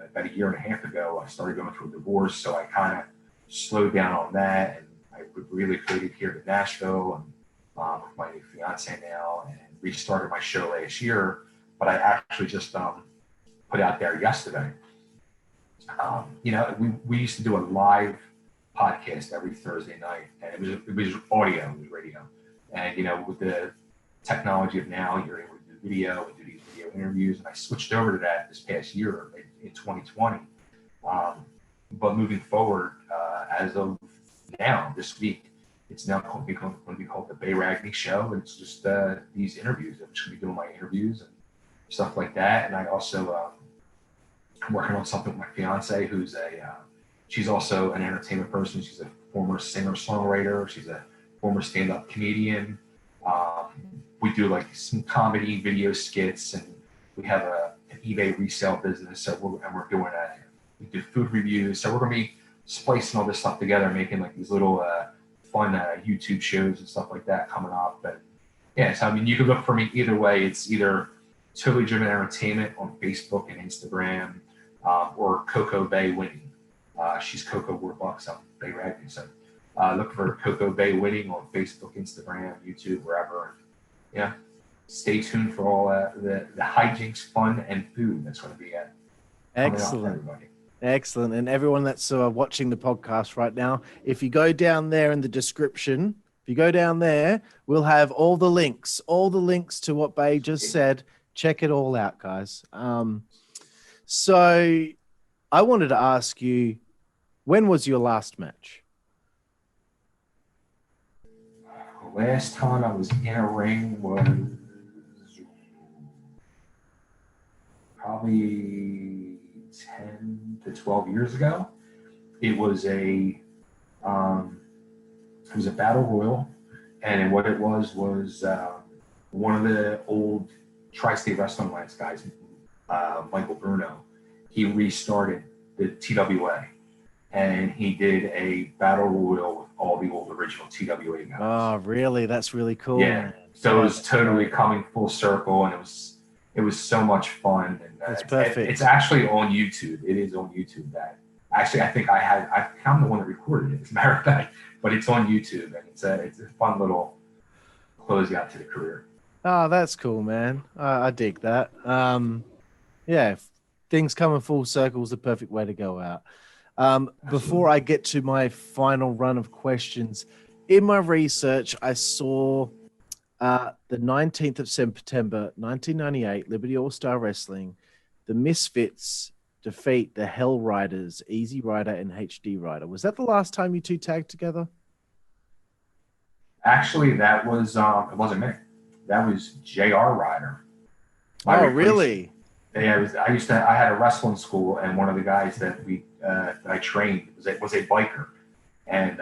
[SPEAKER 2] about a year and a half ago, I started going through a divorce, so I kind of slowed down on that, and I relocated here to Nashville, and with my new fiance now, and restarted my show last year. But I actually just put out there yesterday. You know, we used to do a live podcast every Thursday night, and it was audio, it was radio. And you know, with the technology of now, you're able to do video and do these video interviews. And I switched over to that this past year in 2020. But moving forward, as of now, this week, it's now going to be called the Bay Ragni Show. And it's just these interviews. I'm just going to be doing my interviews and stuff like that. And I also, I'm working on something with my fiance, who's she's also an entertainment person. She's a former singer-songwriter. She's a former stand-up comedian. We do like some comedy video skits, and we have an eBay resale business. So we're doing we do food reviews. So we're going to be splicing all this stuff together, making like these little fun YouTube shows and stuff like that coming up. But yeah, so I mean, you can look for me either way. It's either Totally Driven Entertainment on Facebook and Instagram, or Coco Bay Winning. She's Coco Warbucks. I'm Bay Ragni. So look for Coco Bay Winning on Facebook, Instagram, YouTube, wherever. Yeah, stay tuned for all the hijinks, fun, and food that's going to be
[SPEAKER 1] excellent. Excellent. And everyone that's watching the podcast right now, if you go down there in the description, if you go down there, we'll have all the links to what Bay just said. Check it all out, guys. So I wanted to ask you, when was your last match?
[SPEAKER 2] Last time I was in a ring was probably 10 to 12 years ago. It was a battle royal, and what it was one of the old Tri-State Wrestling Alliance guys, Michael Bruno. He restarted the TWA, and he did a battle royal with all the old original TWA guys.
[SPEAKER 1] Oh, really? That's really cool.
[SPEAKER 2] Yeah. Man. So it was totally coming full circle, and it was so much fun. And
[SPEAKER 1] that's perfect.
[SPEAKER 2] It's actually on YouTube. It is on YouTube. That actually, I think I'm the one that recorded it, as a matter of fact. But it's on YouTube, and it's a fun little closeout to the career.
[SPEAKER 1] Oh, that's cool, man. I dig that. Yeah, things coming full circle is the perfect way to go out. Before I get to my final run of questions, in my research, I saw the 19th of September, 1998, Liberty All-Star Wrestling, the Misfits defeat the Hell Riders, Easy Rider and HD Rider. Was that the last time you two tagged together?
[SPEAKER 2] Actually, that was it wasn't me. That was JR Rider.
[SPEAKER 1] Oh, really?
[SPEAKER 2] Yeah, I had a wrestling school, and one of the guys that I trained was a biker, and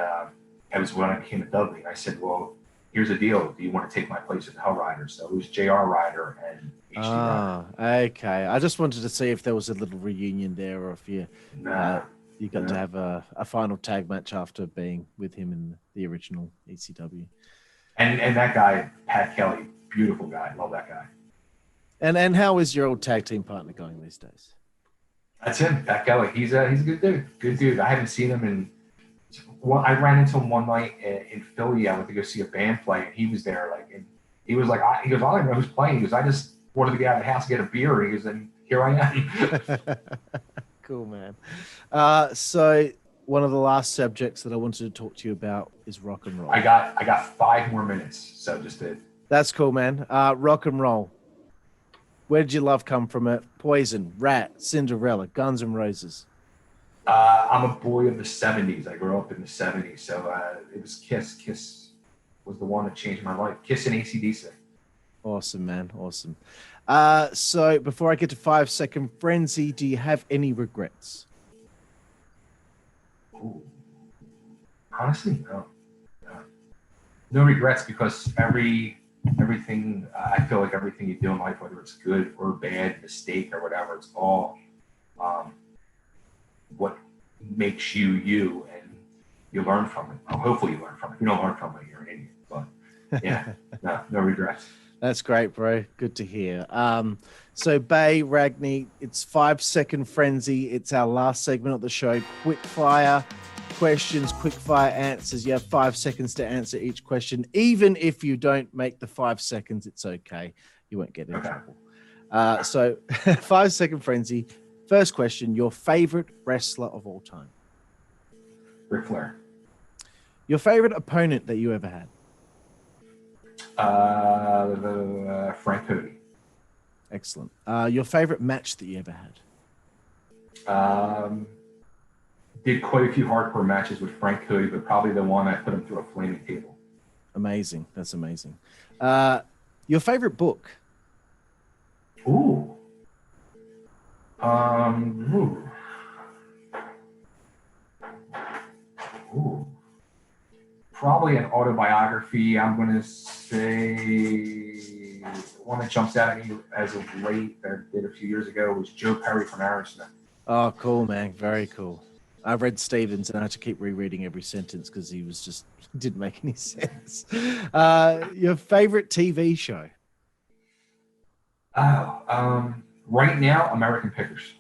[SPEAKER 2] it was when I became a Dudley. And I said, "Well, here's the deal. Do you want to take my place at the Hell Rider?" So it was JR Rider and HD Rider.
[SPEAKER 1] Okay. I just wanted to see if there was a little reunion there, or if you got to have a final tag match after being with him in the original ECW.
[SPEAKER 2] And that guy, Pat Kelly, beautiful guy. Love that guy.
[SPEAKER 1] And how is your old tag team partner going these days?
[SPEAKER 2] That's him, Pat Kelly. He's a good dude. Good dude. I haven't seen him in. Well, I ran into him one night in Philly. I went to go see a band play, and he was there. And he was like, I don't know who's playing. He goes, I just wanted to get out of the house and get a beer. And he goes, and here I am.
[SPEAKER 1] Cool, man. So one of the last subjects that I wanted to talk to you about is rock and roll.
[SPEAKER 2] I got 5 more minutes, so just did.
[SPEAKER 1] That's cool, man. Rock and roll. Where did your love come from? It Poison, Rat, Cinderella, Guns N' Roses.
[SPEAKER 2] I'm a boy of the 70s. I grew up in the 70s, so it was Kiss. Kiss was the one that changed my life. Kiss and AC/DC.
[SPEAKER 1] Awesome, man. Awesome. So before I get to 5 Second Frenzy, do you have any regrets?
[SPEAKER 2] Ooh. Honestly, no. No regrets, because everything, I feel like everything you do in life, whether it's good or bad, mistake or whatever, it's all what makes you you, and you learn from it. Well, hopefully you learn from it. If you don't learn from it, you're an idiot. But yeah, no regrets.
[SPEAKER 1] That's great, bro. Good to hear. So Bay Ragni, it's 5 Second Frenzy. It's our last segment of the show. Quick fire questions, quick fire answers. You have 5 seconds to answer each question. Even if you don't make the 5 seconds, it's okay. You won't get in trouble. So 5 Second Frenzy. First question, your favorite wrestler of all time?
[SPEAKER 2] Ric Flair.
[SPEAKER 1] Your favorite opponent that you ever had?
[SPEAKER 2] Frank Cody.
[SPEAKER 1] Excellent. Your favorite match that you ever had?
[SPEAKER 2] Did quite a few hardcore matches with Frank Cody, but probably the one I put him through a flaming table.
[SPEAKER 1] Amazing. That's amazing. Your favorite book?
[SPEAKER 2] Ooh. Probably an autobiography. I'm going to say one that jumps out at me as of late that I did a few years ago was Joe Perry from Aerosmith.
[SPEAKER 1] Oh, cool, man. Very cool. I read Stevens and I had to keep rereading every sentence because he was just didn't make any sense. Your favorite TV show?
[SPEAKER 2] Right now, American Pickers.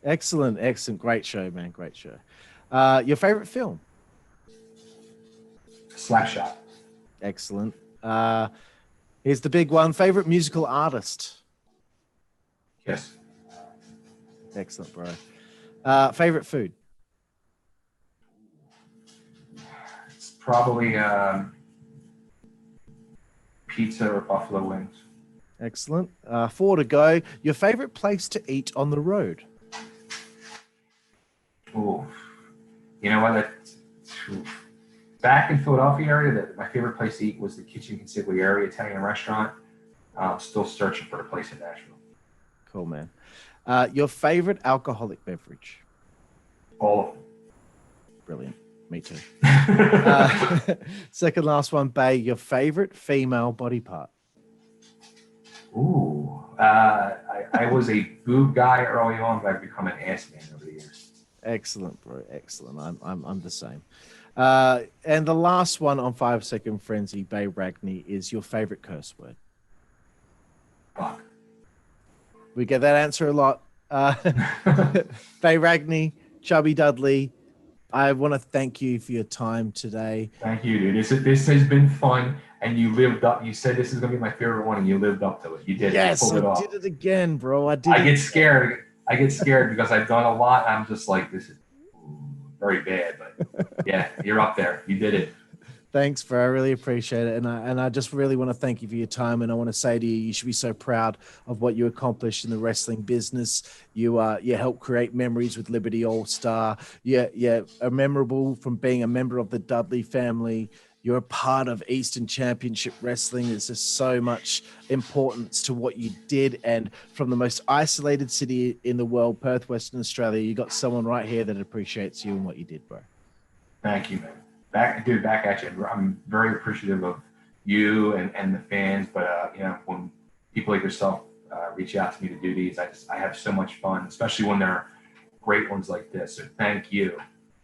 [SPEAKER 1] Excellent. Great show, man. Great show. Your favorite film?
[SPEAKER 2] Slapshot.
[SPEAKER 1] Excellent. Here's the big one. Favorite musical artist?
[SPEAKER 2] Yes.
[SPEAKER 1] Excellent, bro. Favorite food?
[SPEAKER 2] It's probably pizza or buffalo wings.
[SPEAKER 1] Excellent. 4 to go. Your favorite place to eat on the road?
[SPEAKER 2] Oh, you know what? Back in Philadelphia area, my favorite place to eat was the Kitchen Consigliere Italian restaurant. I'm still searching for a place in Nashville.
[SPEAKER 1] Cool, man. Your favorite alcoholic beverage?
[SPEAKER 2] All of them.
[SPEAKER 1] Brilliant. Me too. Second last one, Bay. Your favorite female body part?
[SPEAKER 2] Ooh, I was a boob guy early on, but I've become an ass man over the years.
[SPEAKER 1] Excellent, bro. Excellent. I'm the same. And the last one on 5 Second Frenzy, Bay Ragni, is your favorite curse word?
[SPEAKER 2] Fuck.
[SPEAKER 1] We get that answer a lot. Bay Ragni, Chubby Dudley, I want to thank you for your time today.
[SPEAKER 2] Thank you, dude. This has been fun, and you lived up. You said this is going to be my favorite one, and you lived up to it. You did.
[SPEAKER 1] Yes,
[SPEAKER 2] you
[SPEAKER 1] I did it again, bro. I
[SPEAKER 2] get scared. I get scared because I've done a lot. I'm just like, this is very bad. But yeah, you're up there. You did it.
[SPEAKER 1] Thanks, bro. I really appreciate it. And I just really want to thank you for your time. And I want to say to you, you should be so proud of what you accomplished in the wrestling business. You helped create memories with Libery All-Star. You are memorable from being a member of the Dudley family. You're a part of Eastern Championship Wrestling. There's just so much importance to what you did. And from the most isolated city in the world, Perth, Western Australia, you got someone right here that appreciates you and what you did, bro.
[SPEAKER 2] Thank you, man. Back at you. I'm very appreciative of you and the fans. But when people like yourself reach out to me to do these, I have so much fun, especially when they're great ones like this. So thank you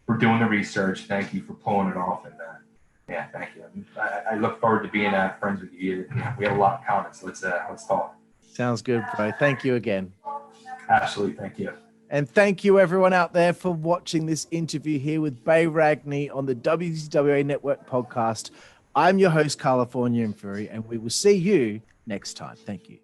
[SPEAKER 2] for doing the research. Thank you for pulling it off. And thank you. I look forward to being friends with you. We have a lot in common, so let's talk.
[SPEAKER 1] Sounds good, bro. Thank you again.
[SPEAKER 2] Absolutely. Thank you.
[SPEAKER 1] And thank you, everyone out there, for watching this interview here with Bay Ragni on the WZWA Network podcast. I'm your host, Karlifornia and Fury, and we will see you next time. Thank you.